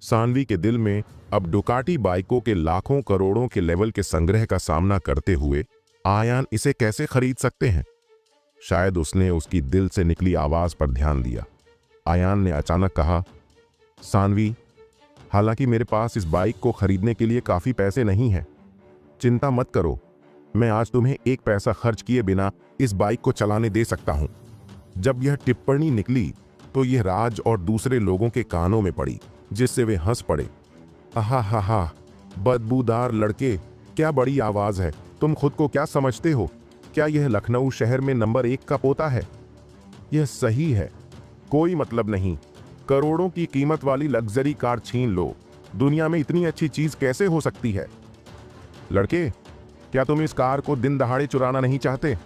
सानवी के दिल में अब डुकाटी बाइकों के लाखों करोड़ों के लेवल के संग्रह का सामना करते हुए आयान इसे कैसे खरीद सकते हैं? शायद उसने उसकी दिल से निकली आवाज पर ध्यान दिया। आयान ने अचानक कहा, सानवी, हालांकि मेरे पास इस बाइक को खरीदने के लिए काफी पैसे नहीं हैं। चिंता मत करो, मैं आज तुम्हें एक पैसा खर्च किए बिना इस बाइक को चलाने दे सकता हूं। जब यह टिप्पणी निकली तो यह राज और दूसरे लोगों के कानों में पड़ी, जिससे वे हंस पड़े। हा, बदबूदार लड़के, क्या बड़ी आवाज है। तुम खुद को क्या समझते हो? क्या यह लखनऊ शहर में नंबर 1 का पोता है? यह सही है, कोई मतलब नहीं। करोड़ों की कीमत वाली लग्जरी कार छीन लो, दुनिया में इतनी अच्छी चीज कैसे हो सकती है? लड़के, क्या तुम इस कार को दिन दहाड़े चुराना नहीं चाहते?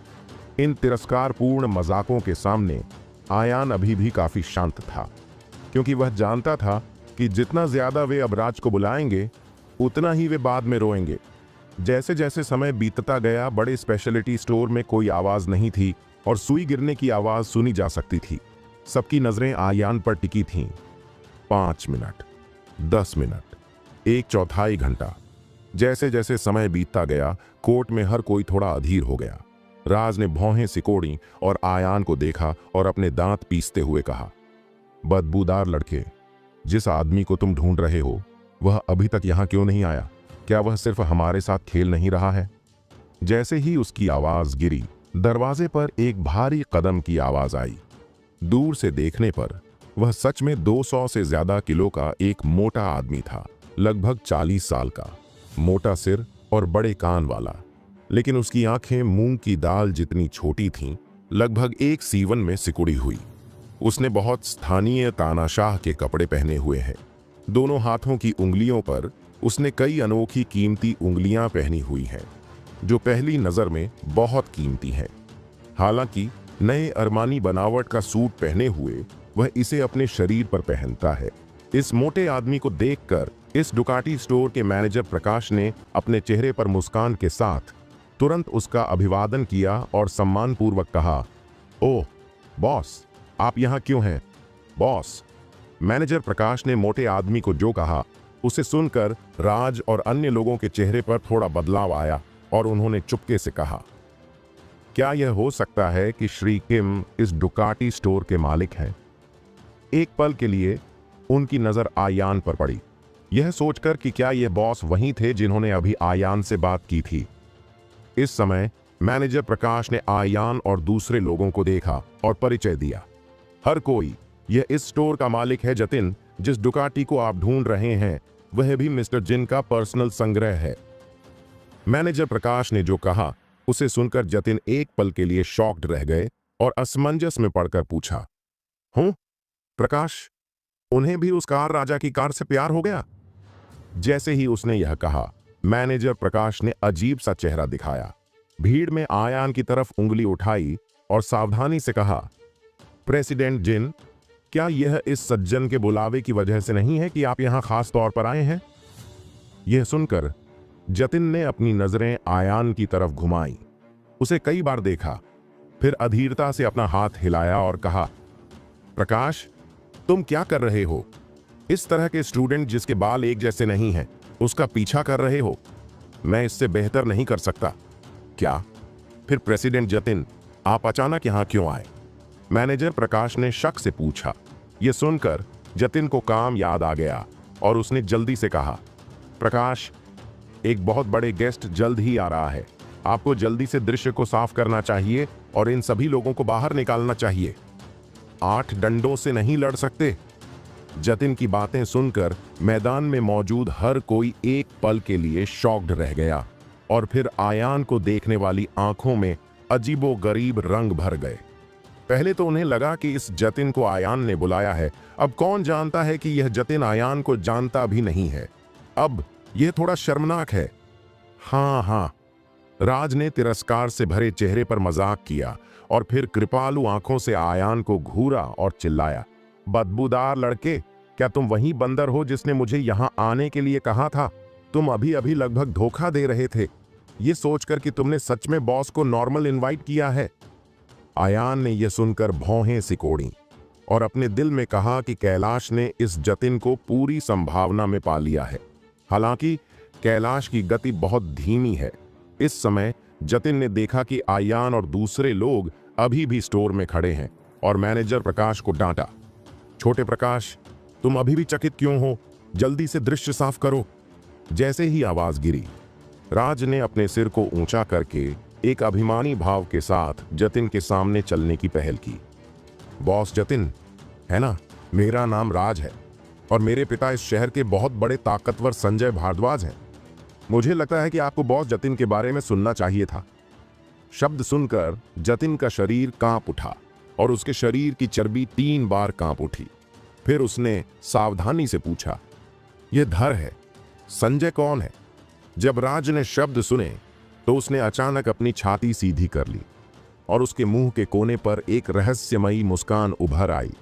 इन तिरस्कारपूर्ण मजाकों के सामने आयान अभी भी काफी शांत था, क्योंकि वह जानता था कि जितना ज्यादा वे अब राज को बुलाएंगे उतना ही वे बाद में रोएंगे। जैसे जैसे समय बीतता गया, बड़े स्पेशलिटी स्टोर में कोई आवाज नहीं थी और सुई गिरने की आवाज सुनी जा सकती थी। सबकी नजरें आयान पर टिकी थीं। 5 मिनट, 10 मिनट, 1/4 घंटा। जैसे जैसे समय बीतता गया, कोर्ट में हर कोई थोड़ा अधीर हो गया। राज ने भौहें सिकोड़ी और आयान को देखा और अपने दांत पीसते हुए कहा, बदबूदार लड़के, जिस आदमी को तुम ढूंढ रहे हो वह अभी तक यहां क्यों नहीं आया? क्या वह सिर्फ हमारे साथ खेल नहीं रहा है? जैसे ही उसकी आवाज गिरी, दरवाजे पर एक भारी कदम की आवाज आई। दूर से देखने पर वह सच में 200 से ज्यादा किलो का एक मोटा आदमी था, लगभग 40 साल का, मोटा सिर और बड़े कान वाला, लेकिन उसकी आंखें मूंग की दाल जितनी छोटी थीं, लगभग एक सीवन में सिकुड़ी हुई। उसने बहुत स्थानीय तानाशाह के कपड़े पहने हुए हैं। दोनों हाथों की उंगलियों पर उसने कई अनोखी कीमती उंगलियां पहनी हुई हैं, जो पहली नजर में बहुत कीमती हैं। हालांकि नए अरमानी बनावट का सूट पहने हुए वह इसे अपने शरीर पर पहनता है। इस मोटे आदमी को देखकर इस डुकाटी स्टोर के मैनेजर प्रकाश ने अपने चेहरे पर मुस्कान के साथ तुरंत उसका अभिवादन किया और सम्मानपूर्वक कहा, ओह बॉस, आप यहाँ क्यों हैं? बॉस, मैनेजर प्रकाश ने मोटे आदमी को जो कहा उसे सुनकर राज और अन्य लोगों के चेहरे पर थोड़ा बदलाव आया और उन्होंने चुपके से कहा, क्या यह हो सकता है कि श्री किम इस डुकाटी स्टोर के मालिक हैं? एक पल के लिए उनकी नजर आयान पर पड़ी, यह सोचकर कि क्या यह बॉस वही थे जिन्होंने अभी आयान से बात की थी। इस समय मैनेजर प्रकाश ने आयान और दूसरे लोगों को देखा और परिचय दिया। हर कोई, यह इस स्टोर का मालिक है जतिन। जिस डुकाटी को आप ढूंढ रहे हैं वह भी मिस्टर जिन का पर्सनल संग्रह है। मैनेजर प्रकाश ने जो कहा उसे सुनकर जतिन एक पल के लिए शॉक्ड रह गए और असमंजस में पड़कर पूछा, हूं प्रकाश, उन्हें भी उस कार राजा की कार से प्यार हो गया? जैसे ही उसने यह कहा, मैनेजर प्रकाश ने अजीब सा चेहरा दिखाया, भीड़ में आयान की तरफ उंगली उठाई और सावधानी से कहा, प्रेसिडेंट जिन, क्या यह इस सज्जन के बुलावे की वजह से नहीं है कि आप यहां खास तौर पर आए हैं? यह सुनकर जतिन ने अपनी नजरें आयान की तरफ घुमाई। उसे कई बार देखा, फिर अधीरता से अपना हाथ हिलाया और कहा, प्रकाश, तुम क्या कर रहे हो? इस तरह के स्टूडेंट जिसके बाल एक जैसे नहीं हैं, उसका पीछा कर रहे हो? मैं इससे बेहतर नहीं कर सकता। क्या? फिर प्रेसिडेंट जतिन, आप अचानक यहां क्यों आए? मैनेजर प्रकाश ने शक से पूछा। यह सुनकर जतिन को काम याद आ गया और उसने जल्दी से कहा, प्रकाश, एक बहुत बड़े गेस्ट जल्द ही आ रहा है। आपको जल्दी से दृश्य को साफ करना चाहिए और इन सभी लोगों को बाहर निकालना चाहिए। 8 डंडों से नहीं लड़ सकते। जतिन की बातें सुनकर मैदान में मौजूद हर कोई एक पल के लिए शॉक्ड रह गया और फिर आयान को देखने वाली आंखों में अजीबोगरीब रंग भर गए। पहले तो उन्हें लगा कि इस जतिन को आयान ने बुलाया है। अब कौन जानता है कि यह जतिन आयान को जानता भी नहीं है। अब यह थोड़ा शर्मनाक है। हाँ, राज ने तिरस्कार से भरे चेहरे पर मजाक किया और फिर कृपालु आंखों से आयान को घूरा और चिल्लाया, बदबूदार लड़के, क्या तुम वही बंदर हो जिसने मुझे यहां आने के लिए कहा था? तुम अभी अभी लगभग धोखा दे रहे थे, ये सोचकर कि तुमने सच में बॉस को नॉर्मल इनवाइट किया है। आयान ने यह सुनकर भौहें सिकोड़ी और अपने दिल में कहा कि कैलाश ने इस जतिन को पूरी संभावना में पा लिया है। हालांकि कैलाश की गति बहुत धीमी है। इस समय जतिन ने देखा कि आयान और दूसरे लोग अभी भी स्टोर में खड़े हैं और मैनेजर प्रकाश को डांटा, छोटे प्रकाश, तुम अभी भी चकित क्यों हो? जल्दी से दृश्य साफ करो। जैसे ही आवाज गिरी, राज ने अपने सिर को ऊंचा करके एक अभिमानी भाव के साथ जतिन के सामने चलने की पहल की। बॉस जतिन, है ना? मेरा नाम राज है और मेरे पिता इस शहर के बहुत बड़े ताकतवर संजय भारद्वाज हैं। मुझे लगता है कि आपको बॉस जतिन के बारे में सुनना चाहिए था। शब्द सुनकर जतिन का शरीर कांप उठा और उसके शरीर की चर्बी 3 बार कांप उठी। फिर उसने सावधानी से पूछा, यह धर है, संजय कौन है? जब राज ने शब्द सुने तो उसने अचानक अपनी छाती सीधी कर ली और उसके मुंह के कोने पर एक रहस्यमयी मुस्कान उभर आई,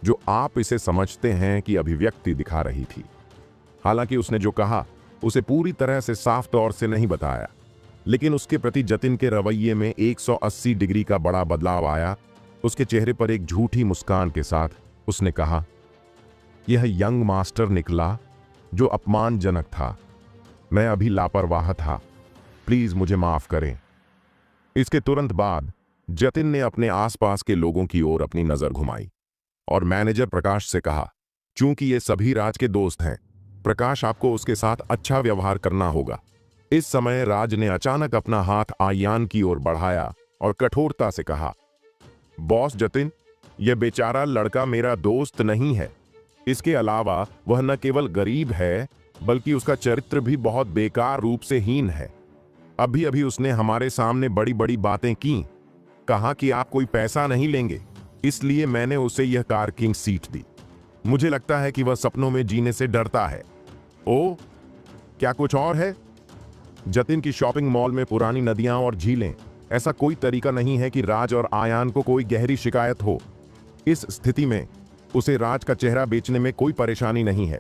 जो आप इसे समझते हैं कि अभिव्यक्ति दिखा रही थी। हालांकि उसने जो कहा उसे पूरी तरह से साफ तौर से नहीं बताया, लेकिन उसके प्रति जतिन के रवैये में 180 डिग्री का बड़ा बदलाव आया। उसके चेहरे पर एक झूठी मुस्कान के साथ उसने कहा, यह यंग मास्टर निकला जो अपमानजनक था। मैं अभी लापरवाह था, प्लीज मुझे माफ करें। इसके तुरंत बाद जतिन ने अपने आसपास के लोगों की ओर अपनी नजर घुमाई और मैनेजर प्रकाश से कहा, चूंकि ये सभी राज के दोस्त हैं, प्रकाश, आपको उसके साथ अच्छा व्यवहार करना होगा। इस समय राज ने अचानक अपना हाथ आयान की ओर बढ़ाया और कठोरता से कहा, बॉस जतिन, यह बेचारा लड़का मेरा दोस्त नहीं है। इसके अलावा वह न केवल गरीब है, बल्कि उसका चरित्र भी बहुत बेकार रूप से हीन है। अभी अभी उसने हमारे सामने बड़ी बड़ी बातें की, कहा कि आप कोई पैसा नहीं लेंगे, इसलिए मैंने उसे यह पार्किंग सीट दी। मुझे लगता है कि वह सपनों में जीने से डरता है। ओ, क्या कुछ और है? जतिन की शॉपिंग मॉल में पुरानी नदियां और झीलें, ऐसा कोई तरीका नहीं है कि राज और आयान को कोई गहरी शिकायत हो। इस स्थिति में उसे राज का चेहरा बेचने में कोई परेशानी नहीं है।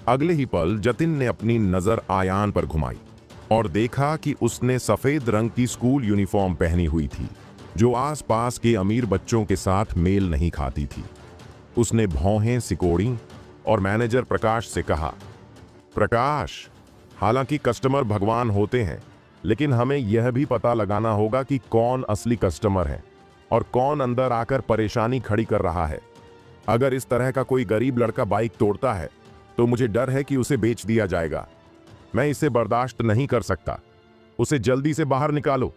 अगले ही पल जतिन ने अपनी नजर आयान पर घुमाई और देखा कि उसने सफेद रंग की स्कूल यूनिफॉर्म पहनी हुई थी, जो आसपास के अमीर बच्चों के साथ मेल नहीं खाती थी। उसने भौहें सिकोड़ी और मैनेजर प्रकाश से कहा, प्रकाश, हालांकि कस्टमर भगवान होते हैं, लेकिन हमें यह भी पता लगाना होगा कि कौन असली कस्टमर है और कौन अंदर आकर परेशानी खड़ी कर रहा है। अगर इस तरह का कोई गरीब लड़का बाइक तोड़ता है तो मुझे डर है कि उसे बेच दिया जाएगा। मैं इसे बर्दाश्त नहीं कर सकता। उसे जल्दी से बाहर निकालो।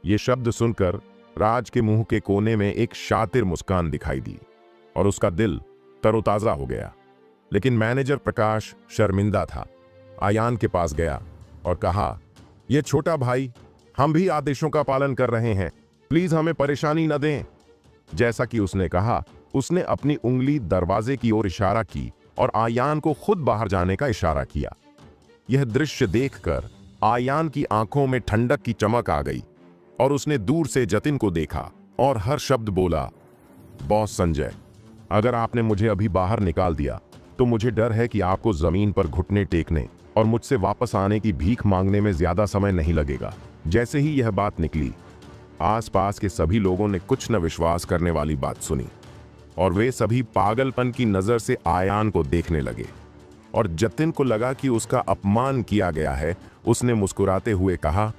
ये शब्द सुनकर राज के मुंह के कोने में एक शातिर मुस्कान दिखाई दी और उसका दिल तरोताजा हो गया। लेकिन मैनेजर प्रकाश शर्मिंदा था। आयान के पास गया और कहा, यह छोटा भाई, हम भी आदेशों का पालन कर रहे हैं, प्लीज हमें परेशानी न दें। जैसा कि उसने कहा, उसने अपनी उंगली दरवाजे की ओर इशारा की और आयान को खुद बाहर जाने का इशारा किया। यह दृश्य देखकर आयान की आंखों में ठंडक की चमक आ गई और उसने दूर से जतिन को देखा और हर शब्द बोला, बॉस संजय, अगर आपने मुझे अभी बाहर निकाल दिया तो मुझे डर है कि आपको जमीन पर घुटने टेकने और मुझसे वापस आने की भीख मांगने में ज्यादा समय नहीं लगेगा। जैसे ही यह बात निकली, आसपास के सभी लोगों ने कुछ न विश्वास करने वाली बात सुनी। और वे सभी पागलपन की नजर से आयान को देखने लगे। और जतिन को लगा कि उसका अपमान किया गया है। उसने मुस्कुराते हुए कहा,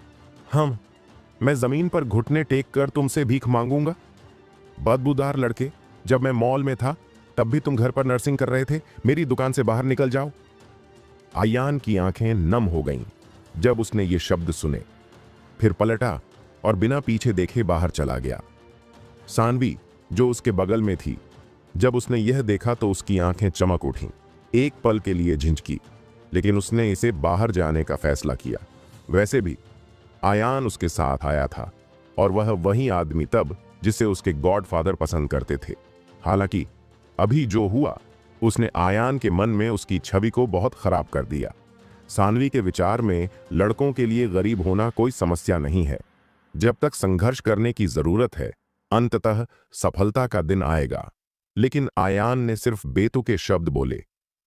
मैं जमीन पर घुटने टेक कर तुमसे भीख मांगूंगा? बदबूदार लड़के, जब मैं मॉल में था तब भी तुम घर पर नर्सिंग कर रहे थे। मेरी दुकान से बाहर निकल जाओ। आयान की आंखें नम हो गईं जब उसने ये शब्द सुने। फिर पलटा और बिना पीछे देखे बाहर चला गया। सानवी, जो उसके बगल में थी, जब उसने यह देखा तो उसकी आंखें चमक उठीं। एक पल के लिए झिझकी, लेकिन उसने इसे बाहर जाने का फैसला किया। वैसे भी आयान उसके साथ आया था और वह वही आदमी तब जिसे उसके गॉडफादर पसंद करते थे। हालांकि अभी जो हुआ उसने आयान के मन में उसकी छवि को बहुत खराब कर दिया। सानवी के विचार में लड़कों के लिए गरीब होना कोई समस्या नहीं है। जब तक संघर्ष करने की जरूरत है, अंततः सफलता का दिन आएगा। लेकिन आयान ने सिर्फ बेतुके शब्द बोले,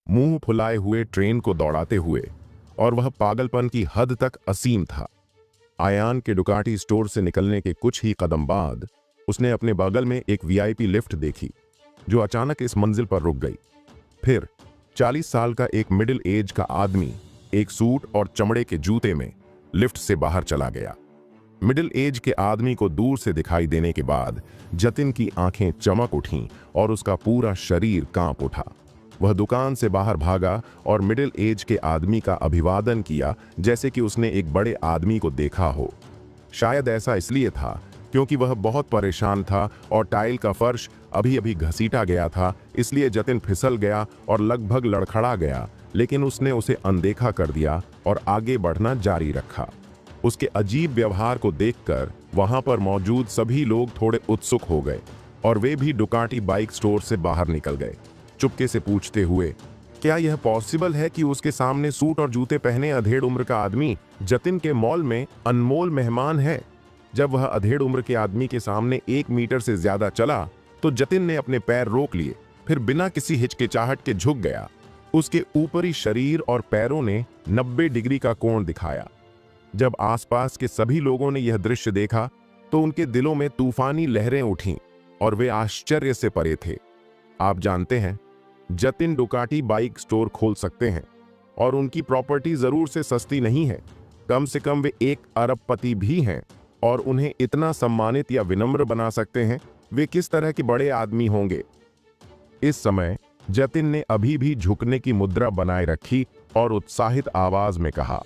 मुंह फुलाए हुए ट्रेन को दौड़ाते हुए, और वह पागलपन की हद तक असीम था। आयान के डुकाटी स्टोर से निकलने के कुछ ही कदम बाद उसने अपने बगल में एक वीआईपी लिफ्ट देखी जो अचानक इस मंजिल पर रुक गई। फिर 40 साल का एक मिडिल एज का आदमी एक सूट और चमड़े के जूते में लिफ्ट से बाहर चला गया। मिडिल एज के आदमी को दूर से दिखाई देने के बाद जतिन की आंखें चमक उठीं और उसका पूरा शरीर कांप उठा। वह दुकान से बाहर भागा और मिडिल एज के आदमी का अभिवादन किया जैसे कि उसने एक बड़े आदमी को देखा हो। शायद ऐसा इसलिए था क्योंकि वह बहुत परेशान था और टाइल का फर्श अभी अभी घसीटा गया था, इसलिए जतिन फिसल गया और लगभग लड़खड़ा गया, लेकिन उसने उसे अनदेखा कर दिया और आगे बढ़ना जारी रखा। उसके अजीब व्यवहार को देखकर वहां पर मौजूद सभी लोग थोड़े उत्सुक हो गए और वे भी डुकाटी बाइक स्टोर से बाहर निकल गए, चुपके से पूछते हुए, क्या यह पॉसिबल है कि उसके सामने सूट और जूते पहने अधेड़ उम्र का आदमी जतिन के मॉल में अनमोल मेहमान है? जब वह अधेड़ उम्र के आदमी के सामने 1 मीटर से ज्यादा चला तो जतिन ने अपने पैर रोक लिए, फिर बिना किसी हिचकिचाहट के झुक गया। उसके ऊपरी शरीर और पैरों ने 90 डिग्री का कोण दिखाया। जब आसपास के सभी लोगों ने यह दृश्य देखा तो उनके दिलों में तूफानी लहरें उठीं और वे आश्चर्य से परे थे। आप जानते हैं, जतिन डुकाटी बाइक स्टोर खोल सकते हैं और उनकी प्रॉपर्टी जरूर से सस्ती नहीं है। कम से कम वे 1 अरबपति भी हैं और उन्हें इतना सम्मानित या विनम्र बना सकते हैं। वे किस तरह के बड़े आदमी होंगे? इस समय जतिन ने अभी भी झुकने की मुद्रा बनाए रखी और उत्साहित आवाज में कहा,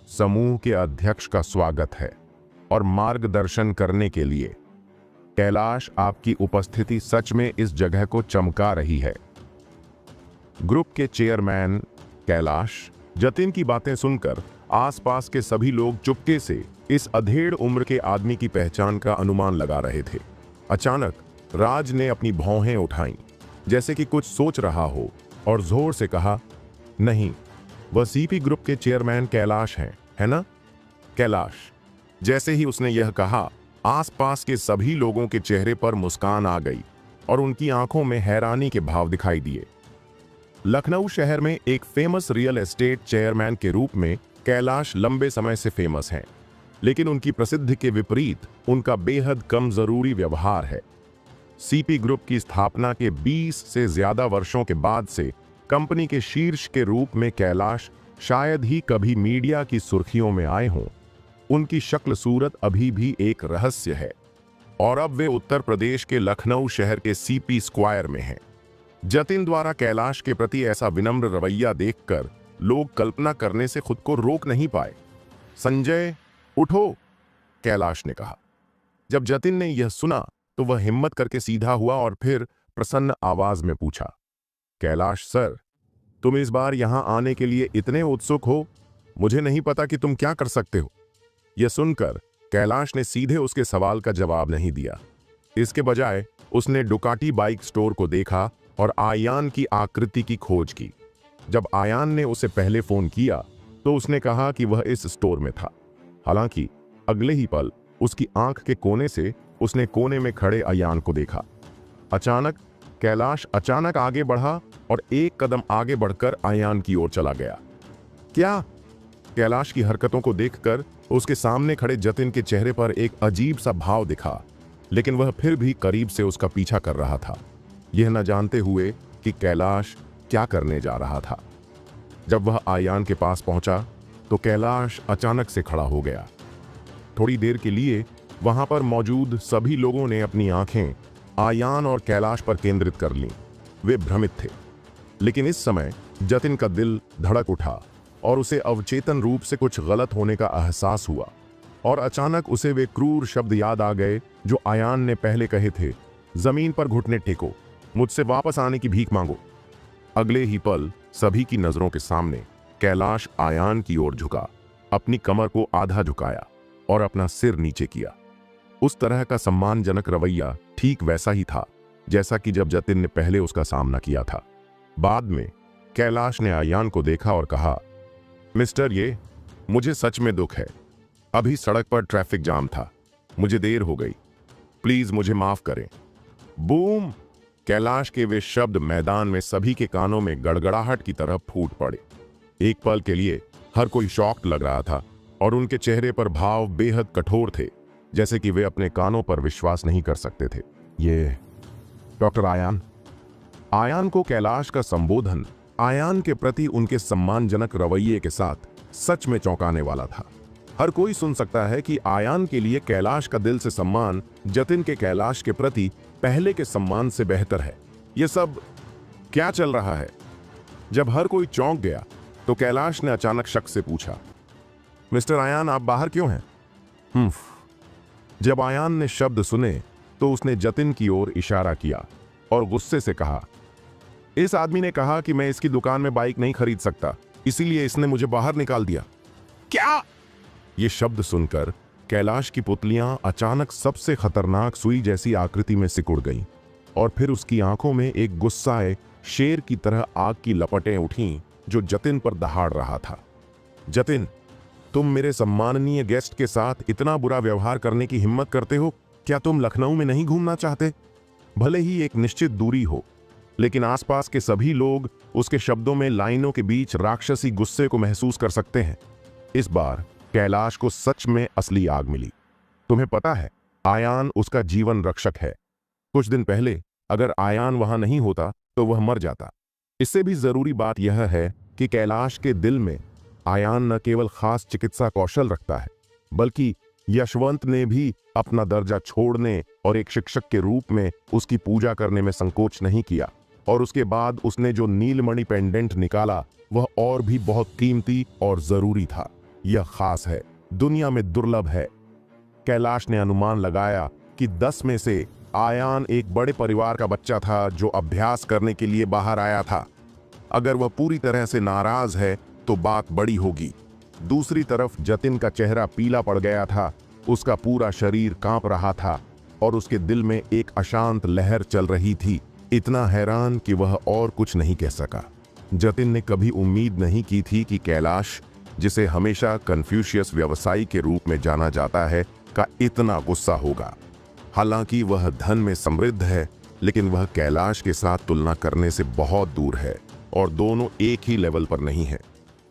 समूह के अध्यक्ष का स्वागत है और मार्गदर्शन करने के लिए कैलाश, आपकी उपस्थिति सच में इस जगह को चमका रही है। ग्रुप के चेयरमैन कैलाश, जतिन की बातें सुनकर आसपास के सभी लोग चुपके से इस अधेड़ उम्र के आदमी की पहचान का अनुमान लगा रहे थे। अचानक राज ने अपनी भौहें उठाईं, जैसे कि कुछ सोच रहा हो, और जोर से कहा, नहीं, वह सीपी ग्रुप के चेयरमैन कैलाश हैं, है ना? कैलाश। जैसे ही उसने यह कहा, आसपास के सभी लोगों के चेहरे पर मुस्कान आ गई और उनकी आंखों में हैरानी के भाव दिखाई दिए। लखनऊ शहर में एक फेमस रियल एस्टेट चेयरमैन के रूप में कैलाश लंबे समय से फेमस हैं, लेकिन उनकी प्रसिद्धि के विपरीत उनका बेहद कम जरूरी व्यवहार है। सीपी ग्रुप की स्थापना के 20 से ज्यादा वर्षों के बाद से कंपनी के शीर्ष के रूप में कैलाश शायद ही कभी मीडिया की सुर्खियों में आए हों। उनकी शक्ल सूरत अभी भी एक रहस्य है और अब वे उत्तर प्रदेश के लखनऊ शहर के सीपी स्क्वायर में हैं। जतिन द्वारा कैलाश के प्रति ऐसा विनम्र रवैया देखकर लोग कल्पना करने से खुद को रोक नहीं पाए। संजय, उठो, कैलाश ने कहा। जब जतिन ने यह सुना तो वह हिम्मत करके सीधा हुआ और फिर प्रसन्न आवाज में पूछा, कैलाश सर, तुम इस बार यहां आने के लिए इतने उत्सुक हो? मुझे नहीं पता कि तुम क्या कर सकते हो। यह सुनकर कैलाश ने सीधे उसके सवाल का जवाब नहीं दिया। इसके बजाय उसने डुकाटी बाइक स्टोर को देखा और आयान की आकृति की खोज की। जब आयान ने उसे पहले फोन किया तो उसने कहा कि वह इस स्टोर में था। हालांकि अगले ही पल उसकी आंख के कोने से उसने कोने में खड़े आयान को देखा। कैलाश अचानक आगे बढ़ा और एक कदम आगे बढ़कर आयान की ओर चला गया। क्या? कैलाश की हरकतों को देखकर उसके सामने खड़े जतिन के चेहरे पर एक अजीब सा भाव दिखा, लेकिन वह फिर भी करीब से उसका पीछा कर रहा था। यह न जानते हुए कि कैलाश क्या करने जा रहा था। जब वह आयान के पास पहुंचा तो कैलाश अचानक से खड़ा हो गया। थोड़ी देर के लिए वहां पर मौजूद सभी लोगों ने अपनी आंखें आयान और कैलाश पर केंद्रित कर लीं। वे भ्रमित थे, लेकिन इस समय जतिन का दिल धड़क उठा और उसे अवचेतन रूप से कुछ गलत होने का एहसास हुआ और अचानक उसे वे क्रूर शब्द याद आ गए जो आयान ने पहले कहे थे, जमीन पर घुटने टेको, मुझसे वापस आने की भीख मांगो। अगले ही पल सभी की नजरों के सामने कैलाश आयान की ओर झुका, अपनी कमर को आधा झुकाया और अपना सिर नीचे किया। उस तरह का सम्मानजनक रवैया ठीक वैसा ही था जैसा कि जब जतिन ने पहले उसका सामना किया था। बाद में कैलाश ने आयान को देखा और कहा, मिस्टर ये, मुझे सच में दुख है। अभी सड़क पर ट्रैफिक जाम था, मुझे देर हो गई, प्लीज मुझे माफ करें। बूम! कैलाश के वे शब्द मैदान में सभी के कानों में गड़गड़ाहट की तरह फूट पड़े। एक पल के लिए हर कोई शॉक्ड लग रहा था और उनके चेहरे पर भाव बेहद कठोर थे, जैसे कि वे अपने कानों पर विश्वास नहीं कर सकते थे। ये डॉक्टर आयान। आयान को कैलाश का संबोधन आयान के प्रति उनके सम्मानजनक रवैये के साथ सच में चौंकाने वाला था। हर कोई सुन सकता है कि आयान के लिए कैलाश का दिल से सम्मान जतिन के कैलाश के प्रति पहले के सम्मान से बेहतर है। यह सब क्या चल रहा है? जब हर कोई चौंक गया तो कैलाश ने अचानक शक से पूछा, मिस्टर आयान, आप बाहर क्यों हैं? जब आयान ने शब्द सुने तो उसने जतिन की ओर इशारा किया और गुस्से से कहा, इस आदमी ने कहा कि मैं इसकी दुकान में बाइक नहीं खरीद सकता, इसीलिए इसने मुझे बाहर निकाल दिया। क्या? ये शब्द सुनकर कैलाश की पुतलियां अचानक सबसे खतरनाक सुई जैसी आकृति में सिकुड़ गईं और फिर उसकी आंखों में एक गुस्साए शेर की तरह आग की लपटें उठीं जो जतिन पर दहाड़ रहा था। जतिन, तुम मेरे सम्माननीय गेस्ट के साथ इतना बुरा व्यवहार करने की हिम्मत करते हो? क्या तुम लखनऊ में नहीं घूमना चाहते? भले ही एक निश्चित दूरी हो, लेकिन आसपास के सभी लोग उसके शब्दों में लाइनों के बीच राक्षसी गुस्से को महसूस कर सकते हैं। इस बार कैलाश को सच में असली आग मिली। तुम्हें पता है, आयान उसका जीवन रक्षक है। कुछ दिन पहले अगर आयान वहां नहीं होता तो वह मर जाता। इससे भी जरूरी बात यह है कि कैलाश के दिल में आयान न केवल खास चिकित्सा कौशल रखता है, बल्कि यशवंत ने भी अपना दर्जा छोड़ने और एक शिक्षक के रूप में उसकी पूजा करने में संकोच नहीं किया। और उसके बाद उसने जो नीलमणि पेंडेंट निकाला वह और भी बहुत कीमती और जरूरी था। यह खास है, दुनिया में दुर्लभ है। कैलाश ने अनुमान लगाया कि 10 में से आयान एक बड़े परिवार का बच्चा था जो अभ्यास करने के लिए बाहर आया था। अगर वह पूरी तरह से नाराज है तो बात बड़ी होगी। दूसरी तरफ जतिन का चेहरा पीला पड़ गया था, उसका पूरा शरीर कांप रहा था और उसके दिल में एक अशांत लहर चल रही थी, इतना हैरान कि वह और कुछ नहीं कह सका। जतिन ने कभी उम्मीद नहीं की थी कि कैलाश, जिसे हमेशा कन्फ्यूशियस व्यवसायी के रूप में जाना जाता है, का इतना गुस्सा होगा। हालांकि वह धन में समृद्ध है, लेकिन वह कैलाश के साथ तुलना करने से बहुत दूर है और दोनों एक ही लेवल पर नहीं है।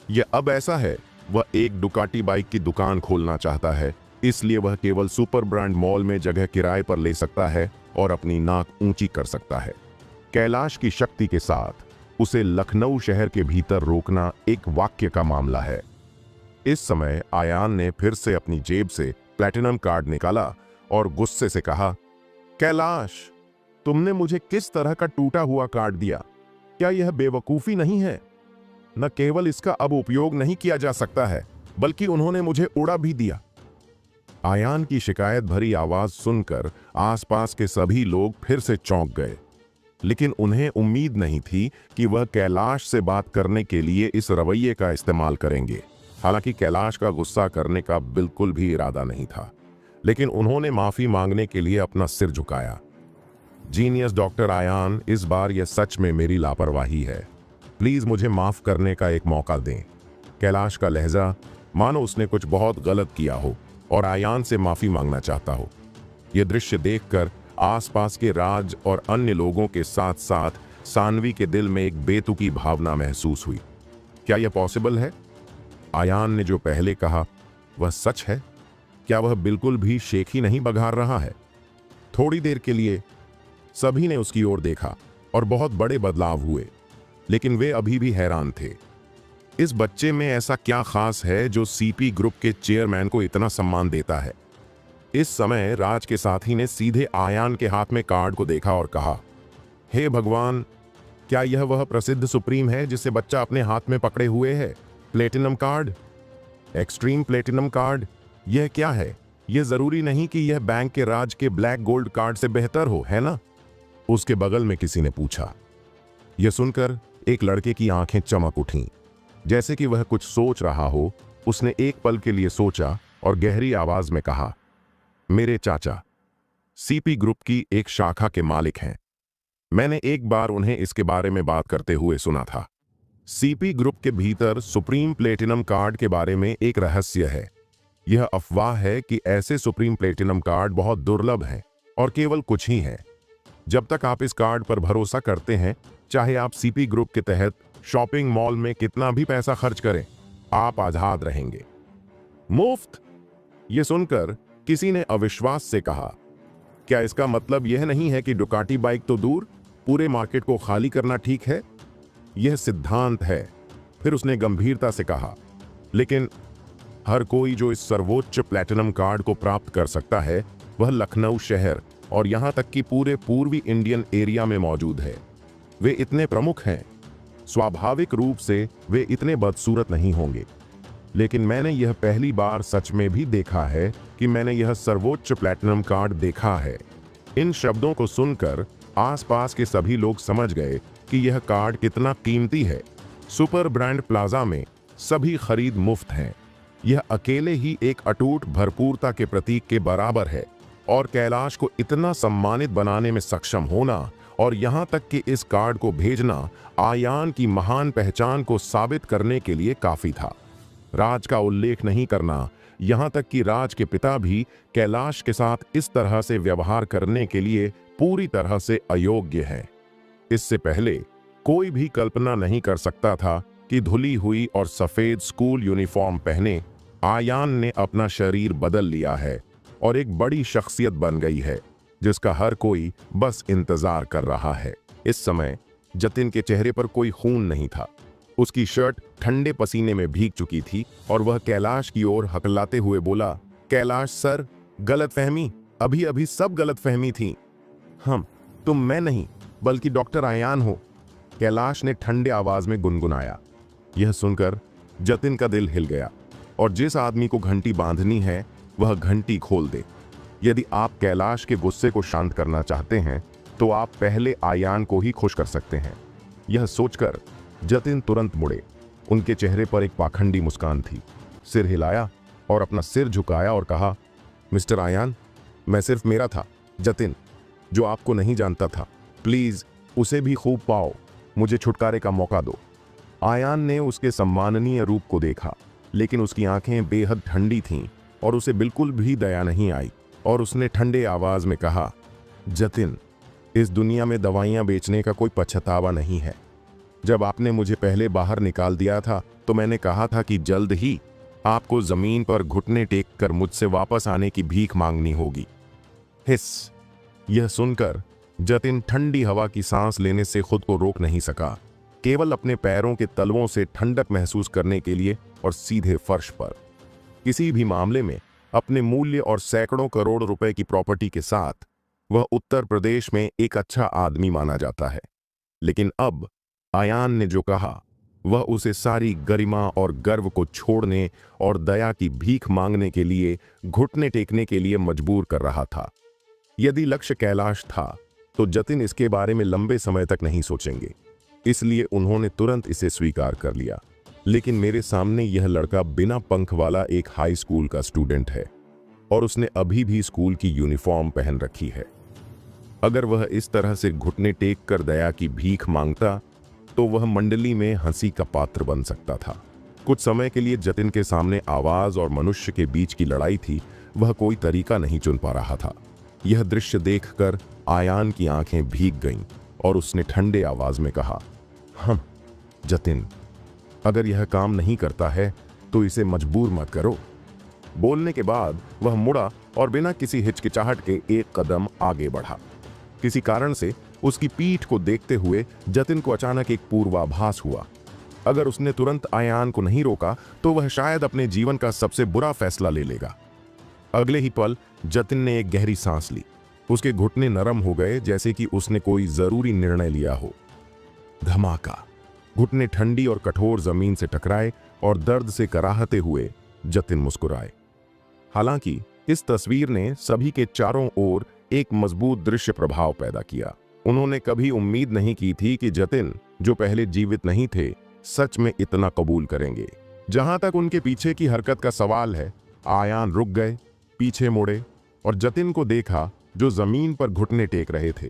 यह अब ऐसा है, वह एक डुकाटी बाइक की दुकान खोलना चाहता है, इसलिए वह केवल सुपर ब्रांड मॉल में जगह किराए पर ले सकता है और अपनी नाक ऊंची कर सकता है। कैलाश की शक्ति के साथ उसे लखनऊ शहर के भीतर रोकना एक वाक्य का मामला है। इस समय आयान ने फिर से अपनी जेब से प्लैटिनम कार्ड निकाला और गुस्से से कहा, कैलाश, तुमने मुझे किस तरह का टूटा हुआ कार्ड दिया? क्या यह बेवकूफी नहीं है? न केवल इसका अब उपयोग नहीं किया जा सकता है, बल्कि उन्होंने मुझे उड़ा भी दिया। आयान की शिकायत भरी आवाज सुनकर आसपास के सभी लोग फिर से चौंक गए, लेकिन उन्हें उम्मीद नहीं थी कि वह कैलाश से बात करने के लिए इस रवैये का इस्तेमाल करेंगे। हालांकि कैलाश का गुस्सा करने का बिल्कुल भी इरादा नहीं था, लेकिन उन्होंने माफी मांगने के लिए अपना सिर झुकाया। जीनियस डॉक्टर आयान, इस बार यह सच में मेरी लापरवाही है, प्लीज मुझे माफ करने का एक मौका दें। कैलाश का लहजा मानो उसने कुछ बहुत गलत किया हो और आयान से माफी मांगना चाहता हो। यह दृश्य देखकर आसपास के राज और अन्य लोगों के साथ साथ सानवी के दिल में एक बेतुकी भावना महसूस हुई। क्या यह पॉसिबल है? आयान ने जो पहले कहा वह सच है? क्या वह बिल्कुल भी शेख ही नहीं बघार रहा है? थोड़ी देर के लिए सभी ने उसकी ओर देखा और बहुत बड़े बदलाव हुए, लेकिन वे अभी भी हैरान थे। इस बच्चे में ऐसा क्या खास है जो सीपी ग्रुप के चेयरमैन को इतना सम्मान देता है? इस समय राज के साथी ने सीधे आयान के हाथ में कार्ड को देखा और कहा, हे भगवान, क्या यह वह प्रसिद्ध सुप्रीम है जिसे बच्चा अपने हाथ में पकड़े हुए है? Platinum card, extreme platinum card, यह क्या है? यह जरूरी नहीं कि यह बैंक के राज के ब्लैक गोल्ड कार्ड से बेहतर हो, है ना? उसके बगल में किसी ने पूछा। यह सुनकर एक लड़के की आंखें चमक उठीं, जैसे कि वह कुछ सोच रहा हो। उसने एक पल के लिए सोचा और गहरी आवाज में कहा, मेरे चाचा सीपी ग्रुप की एक शाखा के मालिक हैं। मैंने एक बार उन्हें इसके बारे में बात करते हुए सुना था। सीपी ग्रुप के भीतर सुप्रीम प्लेटिनम कार्ड के बारे में एक रहस्य है। यह अफवाह है कि ऐसे सुप्रीम प्लेटिनम कार्ड बहुत दुर्लभ हैं और केवल कुछ ही हैं। जब तक आप इस कार्ड पर भरोसा करते हैं, चाहे आप सीपी ग्रुप के तहत शॉपिंग मॉल में कितना भी पैसा खर्च करें, आप आजाद रहेंगे। मुफ्त? यह सुनकर किसी ने अविश्वास से कहा, क्या इसका मतलब यह नहीं है कि डुकाटी बाइक तो दूर, पूरे मार्केट को खाली करना ठीक है? यह सिद्धांत है। फिर उसने गंभीरता से कहा, लेकिन हर कोई जो इस सर्वोच्च प्लैटिनम कार्ड को प्राप्त कर सकता है, वह लखनऊ शहर और यहां तक कि पूरे पूर्वी इंडियन एरिया में मौजूद है। वे इतने प्रमुख हैं, स्वाभाविक रूप से वे इतने बदसूरत नहीं होंगे। लेकिन मैंने यह पहली बार सच में भी देखा है कि मैंने यह सर्वोच्च प्लैटिनम कार्ड देखा है। इन शब्दों को सुनकर आसपास के सभी लोग समझ गए कि यह कार्ड कितना कीमती है। सुपर ब्रांड प्लाजा में सभी खरीद मुफ्त हैं। यह अकेले ही एक अटूट भरपूरता के प्रतीक के बराबर है और कैलाश को इतना सम्मानित बनाने में सक्षम होना और यहां तक कि इस कार्ड को भेजना आयान की महान पहचान को साबित करने के लिए काफी था। राज का उल्लेख नहीं करना, यहां तक कि राज के पिता भी कैलाश के साथ इस तरह से व्यवहार करने के लिए पूरी तरह से अयोग्य हैं। इससे पहले कोई भी कल्पना नहीं कर सकता था कि धुली हुई और सफेद स्कूल यूनिफॉर्म पहने आयान ने अपना शरीर बदल लिया है और एक बड़ी शख्सियत बन गई है जिसका हर कोई बस इंतजार कर रहा है। इस समय जतिन के चेहरे पर कोई खून नहीं था। उसकी शर्ट ठंडे पसीने में भीग चुकी थी और वह कैलाश की ओर हकलाते हुए बोला, कैलाश सर, गलतफहमी, अभी अभी सब गलतफहमी थी। तुम मैं नहीं बल्कि डॉक्टर आयान हो, कैलाश ने ठंडे आवाज में गुनगुनाया। यह सुनकर जतिन का दिल हिल गया और जिस आदमी को घंटी बांधनी है वह घंटी खोल दे। यदि आप कैलाश के गुस्से को शांत करना चाहते हैं तो आप पहले आयान को ही खुश कर सकते हैं। यह सोचकर जतिन तुरंत मुड़े। उनके चेहरे पर एक पाखंडी मुस्कान थी। सिर हिलाया और अपना सिर झुकाया और कहा, मिस्टर आयान, मैं सिर्फ मेरा था जतिन, जो आपको नहीं जानता था। प्लीज उसे भी खूब पाओ, मुझे छुटकारे का मौका दो। आयान ने उसके सम्माननीय रूप को देखा, लेकिन उसकी आंखें बेहद ठंडी थीं और उसे बिल्कुल भी दया नहीं आई और उसने ठंडे आवाज में कहा, जतिन, इस दुनिया में दवाइयां बेचने का कोई पछतावा नहीं है। जब आपने मुझे पहले बाहर निकाल दिया था तो मैंने कहा था कि जल्द ही आपको जमीन पर घुटने टेक कर मुझसे वापस आने की भीख मांगनी होगी। हिस। यह सुनकर जतिन ठंडी हवा की सांस लेने से खुद को रोक नहीं सका, केवल अपने पैरों के तलवों से ठंडक महसूस करने के लिए और सीधे फर्श पर। किसी भी मामले में अपने मूल्य और सैकड़ों करोड़ रुपए की प्रॉपर्टी के साथ वह उत्तर प्रदेश में एक अच्छा आदमी माना जाता है। लेकिन अब आयान ने जो कहा वह उसे सारी गरिमा और गर्व को छोड़ने और दया की भीख मांगने के लिए घुटने टेकने के लिए मजबूर कर रहा था। यदि लक्ष्य कैलाश था तो जतिन इसके बारे में लंबे समय तक नहीं सोचेंगे, इसलिए उन्होंने तुरंत इसे स्वीकार कर लिया। लेकिन मेरे सामने यह लड़का बिना पंख वाला एक हाई स्कूल का स्टूडेंट है और उसने अभी भी स्कूल की यूनिफॉर्म पहन रखी है। अगर वह इस तरह से घुटने टेक कर दया की भीख मांगता तो वह मंडली में हंसी का पात्र बन सकता था। कुछ समय के लिए जतिन के सामने आवाज और मनुष्य के बीच की लड़ाई थी, वह कोई तरीका नहीं चुन पा रहा था। यह दृश्य देखकर आयान की आंखें भीग गईं और उसने ठंडे आवाज में कहा, जतिन, अगर यह काम नहीं करता है तो इसे मजबूर मत करो। बोलने के बाद वह मुड़ा और बिना किसी हिचकिचाहट के एक कदम आगे बढ़ा। किसी कारण से उसकी पीठ को देखते हुए जतिन को अचानक एक पूर्वाभास हुआ। अगर उसने तुरंत आयान को नहीं रोका तो वह शायद अपने जीवन का सबसे बुरा फैसला ले लेगा। अगले ही पल जतिन ने एक गहरी सांस ली। उसके घुटने नरम हो गए, जैसे कि उसने कोई जरूरी निर्णय लिया हो। धमाका! घुटने ठंडी और कठोर जमीन से टकराए और दर्द से कराहते हुए जतिन मुस्कुराए। हालांकि इस तस्वीर ने सभी के चारों ओर एक मजबूत दृश्य प्रभाव पैदा किया। उन्होंने कभी उम्मीद नहीं की थी कि जतिन, जो पहले जीवित नहीं थे, सच में इतना कबूल करेंगे। जहां तक उनके पीछे की हरकत का सवाल है, आयान रुक गए, पीछे मुड़े और जतिन को देखा, जो जमीन पर घुटने टेक रहे थे।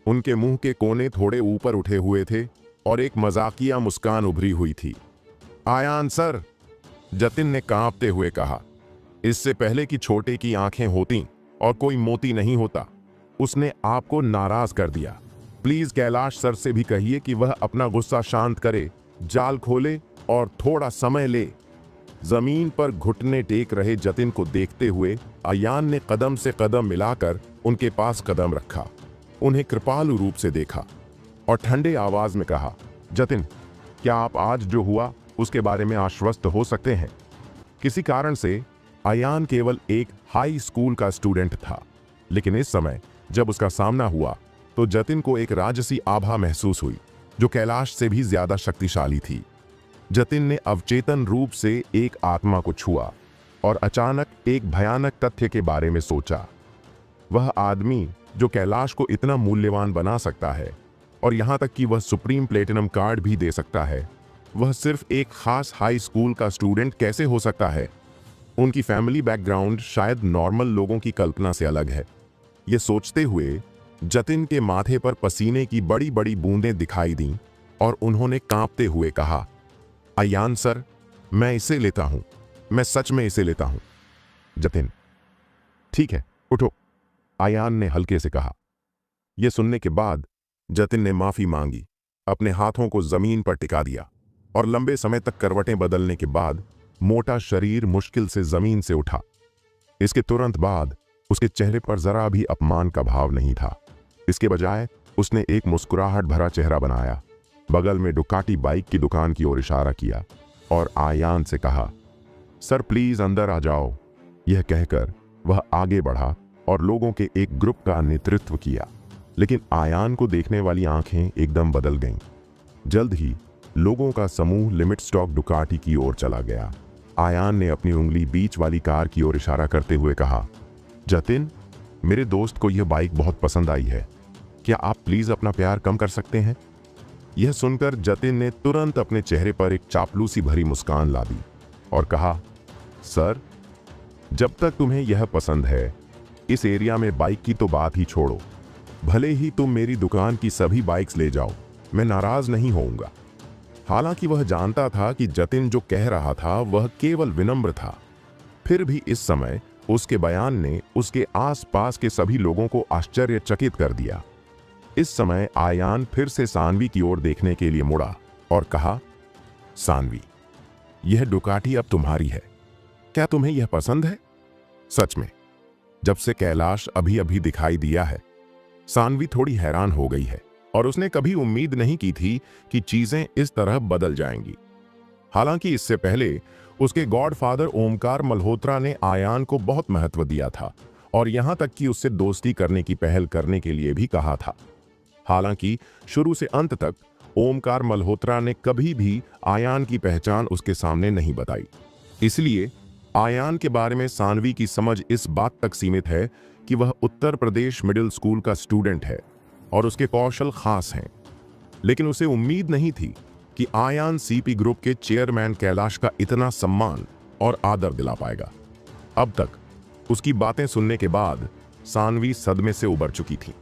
उनके मुंह के कोने थोड़े ऊपर उठे हुए थे और एक मजाकिया मुस्कान उभरी हुई थी। आयान सर, जतिन ने कांपते हुए कहा। इससे पहले कि छोटे की आंखें होती और कोई मोती नहीं होता, उसने आपको नाराज कर दिया। प्लीज कैलाश सर से भी कहिए कि वह अपना गुस्सा शांत करे, जाल खोले और थोड़ा समय ले। जमीन पर घुटने टेक रहे जतिन को देखते हुए आयान ने कदम से कदम मिलाकर उनके पास कदम रखा, उन्हें कृपालु रूप से देखा और ठंडे आवाज में कहा, जतिन, क्या आप आज जो हुआ उसके बारे में आश्वस्त हो सकते हैं? किसी कारण से आयान केवल एक हाई स्कूल का स्टूडेंट था, लेकिन इस समय जब उसका सामना हुआ तो जतिन को एक राजसी आभा महसूस हुई, जो कैलाश से भी ज्यादा शक्तिशाली थी। जतिन ने अवचेतन रूप से एक आत्मा को छुआ और अचानक एक भयानक तथ्य के बारे में सोचा। वह आदमी जो कैलाश को इतना मूल्यवान बना सकता है और यहां तक कि वह सुप्रीम प्लेटिनम कार्ड भी दे सकता है, वह सिर्फ एक खास हाई स्कूल का स्टूडेंट कैसे हो सकता है? उनकी फैमिली बैकग्राउंड शायद नॉर्मल लोगों की कल्पना से अलग है। ये सोचते हुए जतिन के माथे पर पसीने की बड़ी बड़ी बूंदें दिखाई दीं और उन्होंने कांपते हुए कहा, आयान सर, मैं इसे लेता हूं, मैं सच में इसे लेता हूं। जतिन, ठीक है, उठो, आयान ने हल्के से कहा। यह सुनने के बाद जतिन ने माफी मांगी, अपने हाथों को जमीन पर टिका दिया और लंबे समय तक करवटें बदलने के बाद मोटा शरीर मुश्किल से जमीन से उठा। इसके तुरंत बाद उसके चेहरे पर जरा भी अपमान का भाव नहीं था। इसके बजाय उसने एक मुस्कुराहट भरा चेहरा बनाया, बगल में डुकाटी बाइक की दुकान की ओर इशारा किया और आयान से कहा, सर प्लीज अंदर आ जाओ। यह कहकर वह आगे बढ़ा और लोगों के एक ग्रुप का नेतृत्व किया, लेकिन आयान को देखने वाली आंखें एकदम बदल गईं। जल्द ही लोगों का समूह लिमिट स्टॉक डुकाटी की ओर चला गया। आयान ने अपनी उंगली बीच वाली कार की ओर इशारा करते हुए कहा, जतिन, मेरे दोस्त को यह बाइक बहुत पसंद आई है, क्या आप प्लीज अपना प्यार कम कर सकते हैं? यह सुनकर जतिन ने तुरंत अपने चेहरे पर एक चापलूसी भरी मुस्कान ला दी और कहा, सर, जब तक तुम्हें यह पसंद है, इस एरिया में बाइक की तो बात ही छोड़ो। भले ही तुम मेरी दुकान की सभी बाइक्स ले जाओ, मैं नाराज नहीं होऊंगा। हालांकि वह जानता था कि जतिन जो कह रहा था वह केवल विनम्र था, फिर भी इस समय उसके बयान ने उसके आसपास के सभी लोगों को आश्चर्यचकित कर दिया। इस समय आयान फिर से सानवी की ओर देखने के लिए मुड़ा और कहा, सानवी, यह डुकाटी अब तुम्हारी है, क्या तुम्हें यह पसंद है? सच में, जब से कैलाश अभी अभी दिखाई दिया है, सानवी थोड़ी हैरान हो गई है और उसने कभी उम्मीद नहीं की थी कि चीजें इस तरह बदल जाएंगी। हालांकि इससे पहले उसके गॉडफादर ओमकार मल्होत्रा ने आयान को बहुत महत्व दिया था और यहां तक कि उससे दोस्ती करने की पहल करने के लिए भी कहा था। हालांकि शुरू से अंत तक ओमकार मल्होत्रा ने कभी भी आयान की पहचान उसके सामने नहीं बताई। इसलिए आयान के बारे में सानवी की समझ इस बात तक सीमित है कि वह उत्तर प्रदेश मिडिल स्कूल का स्टूडेंट है और उसके कौशल खास हैं। लेकिन उसे उम्मीद नहीं थी कि आयान सीपी ग्रुप के चेयरमैन कैलाश का इतना सम्मान और आदर दिला पाएगा। अब तक उसकी बातें सुनने के बाद सानवी सदमे से उबर चुकी थी।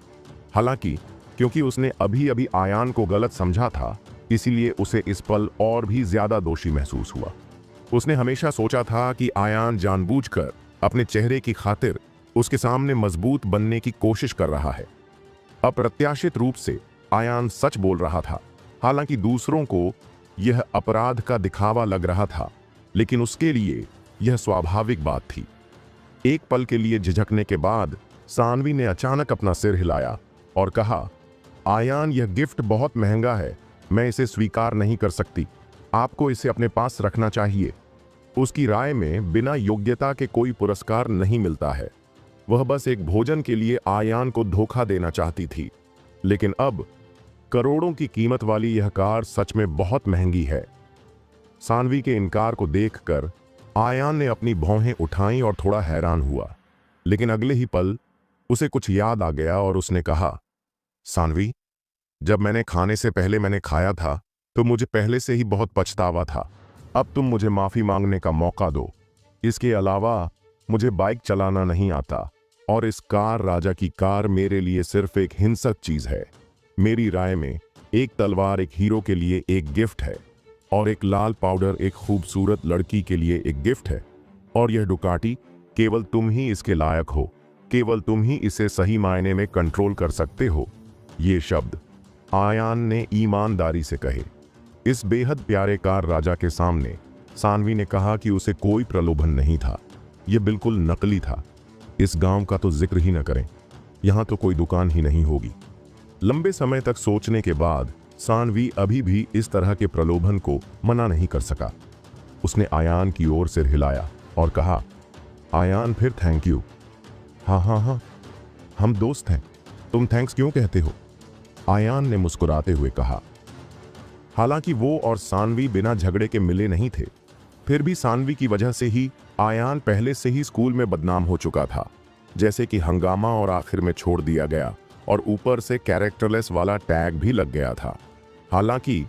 हालांकि क्योंकि उसने अभी अभी आयान को गलत समझा था, इसीलिए उसे इस पल और भी ज्यादा दोषी महसूस हुआ। उसने हमेशा सोचा था कि आयान जानबूझकर अपने चेहरे की खातिर उसके सामने मजबूत बनने की कोशिश कर रहा है। अप्रत्याशित रूप से आयान सच बोल रहा था। हालांकि दूसरों को यह अपराध का दिखावा लग रहा था, लेकिन उसके लिए यह स्वाभाविक बात थी। एक पल के लिए झिझकने के बाद सानवी ने अचानक अपना सिर हिलाया और कहा, आयान, यह गिफ्ट बहुत महंगा है, मैं इसे स्वीकार नहीं कर सकती। आपको इसे अपने पास रखना चाहिए। उसकी राय में बिना योग्यता के कोई पुरस्कार नहीं मिलता है। वह बस एक भोजन के लिए आयान को धोखा देना चाहती थी, लेकिन अब करोड़ों की कीमत वाली यह कार सच में बहुत महंगी है। सानवी के इनकार को देखकर आयान ने अपनी भौहें उठाईं और थोड़ा हैरान हुआ, लेकिन अगले ही पल उसे कुछ याद आ गया और उसने कहा, सानवी, जब मैंने खाने से पहले मैंने खाया था तो मुझे पहले से ही बहुत पछतावा था। अब तुम मुझे माफी मांगने का मौका दो। इसके अलावा मुझे बाइक चलाना नहीं आता और इस कार राजा की कार मेरे लिए सिर्फ एक हिंसक चीज है। मेरी राय में एक तलवार एक हीरो के लिए एक गिफ्ट है और एक लाल पाउडर एक खूबसूरत लड़की के लिए एक गिफ्ट है, और यह डुकाटी केवल तुम ही इसके लायक हो। केवल तुम ही इसे सही मायने में कंट्रोल कर सकते हो। ये शब्द आयान ने ईमानदारी से कहे। इस बेहद प्यारे कार राजा के सामने सानवी ने कहा कि उसे कोई प्रलोभन नहीं था। यह बिल्कुल नकली था। इस गांव का तो जिक्र ही न करें, यहां तो कोई दुकान ही नहीं होगी। लंबे समय तक सोचने के बाद सानवी अभी भी इस तरह के प्रलोभन को मना नहीं कर सका। उसने आयान की ओर सिर हिलाया और कहा, आयान, फिर थैंक यू। हाँ, हम दोस्त हैं, तुम थैंक्स क्यों कहते हो? आयान ने मुस्कुराते हुए कहा। हालांकि वो और सानवी बिना झगड़े के मिले नहीं थे, फिर भी सानवी की वजह से ही आयान पहले से ही स्कूल में बदनाम हो चुका था, जैसे कि हंगामा और आखिर में छोड़ दिया गया, और ऊपर से कैरेक्टरलेस वाला टैग भी लग गया था। हालांकि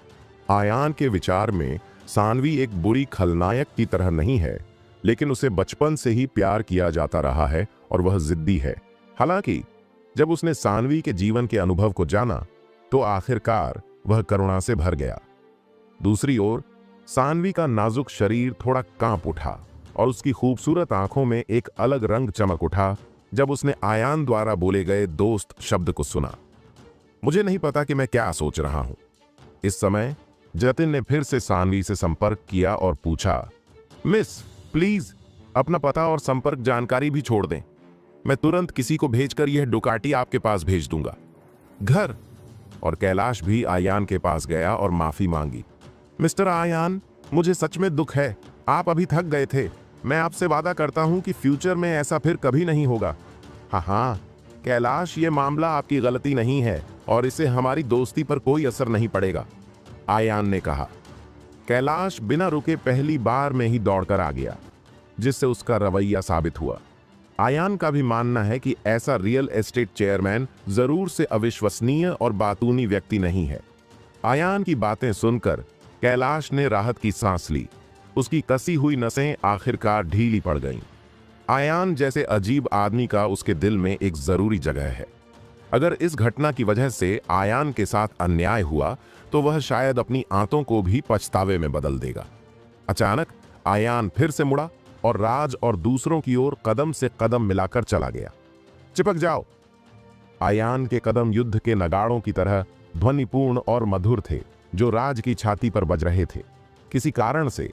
आयान के विचार में सानवी एक बुरी खलनायक की तरह नहीं है, लेकिन उसे बचपन से ही प्यार किया जाता रहा है और वह जिद्दी है। हालांकि जब उसने सानवी के जीवन के अनुभव को जाना तो आखिरकार वह करुणा से भर गया। दूसरी ओर सानवी का नाजुक शरीर थोड़ा कांप उठा और उसकी खूबसूरत आंखों में एक अलग रंग चमक उठा जब उसने आयान द्वारा बोले गए दोस्त शब्द को सुना। मुझे नहीं पता कि मैं क्या सोच रहा हूं। इस समय जतिन ने फिर से सानवी से संपर्क किया और पूछा, मिस, प्लीज अपना पता और संपर्क जानकारी भी छोड़ दें। मैं तुरंत किसी को भेजकर यह डुकाटी आपके पास भेज दूंगा। घर। और कैलाश भी आयान के पास गया और माफी मांगी। मिस्टर आयान, मुझे सच में दुख है, आप अभी थक गए थे। मैं आपसे वादा करता हूं कि फ्यूचर में ऐसा फिर कभी नहीं होगा। हाँ, कैलाश, ये मामला आपकी गलती नहीं है और इससे हमारी दोस्ती पर कोई असर नहीं पड़ेगा, आयान ने कहा। कैलाश बिना रुके पहली बार में ही दौड़कर आ गया, जिससे उसका रवैया साबित हुआ। आयान का भी मानना है कि ऐसा रियल एस्टेट चेयरमैन जरूर से अविश्वसनीय और बातूनी व्यक्ति नहीं है। आयान की बातें सुनकर कैलाश ने राहत की सांस ली। उसकी कसी हुई नसें आखिरकार ढीली पड़ गईं। आयान जैसे अजीब आदमी का उसके दिल में एक जरूरी जगह है। अगर इस घटना की वजह से आयान के साथ अन्याय हुआ तो वह शायद अपनी आंतों को भी पछतावे में बदल देगा। अचानक आयान फिर से मुड़ा और राज और दूसरों की ओर कदम से कदम मिलाकर चला गया। चिपक जाओ। आयान के कदम युद्ध के नगाड़ों की तरह ध्वनिपूर्ण और मधुर थे, जो राज की छाती पर बज रहे थे। किसी कारण से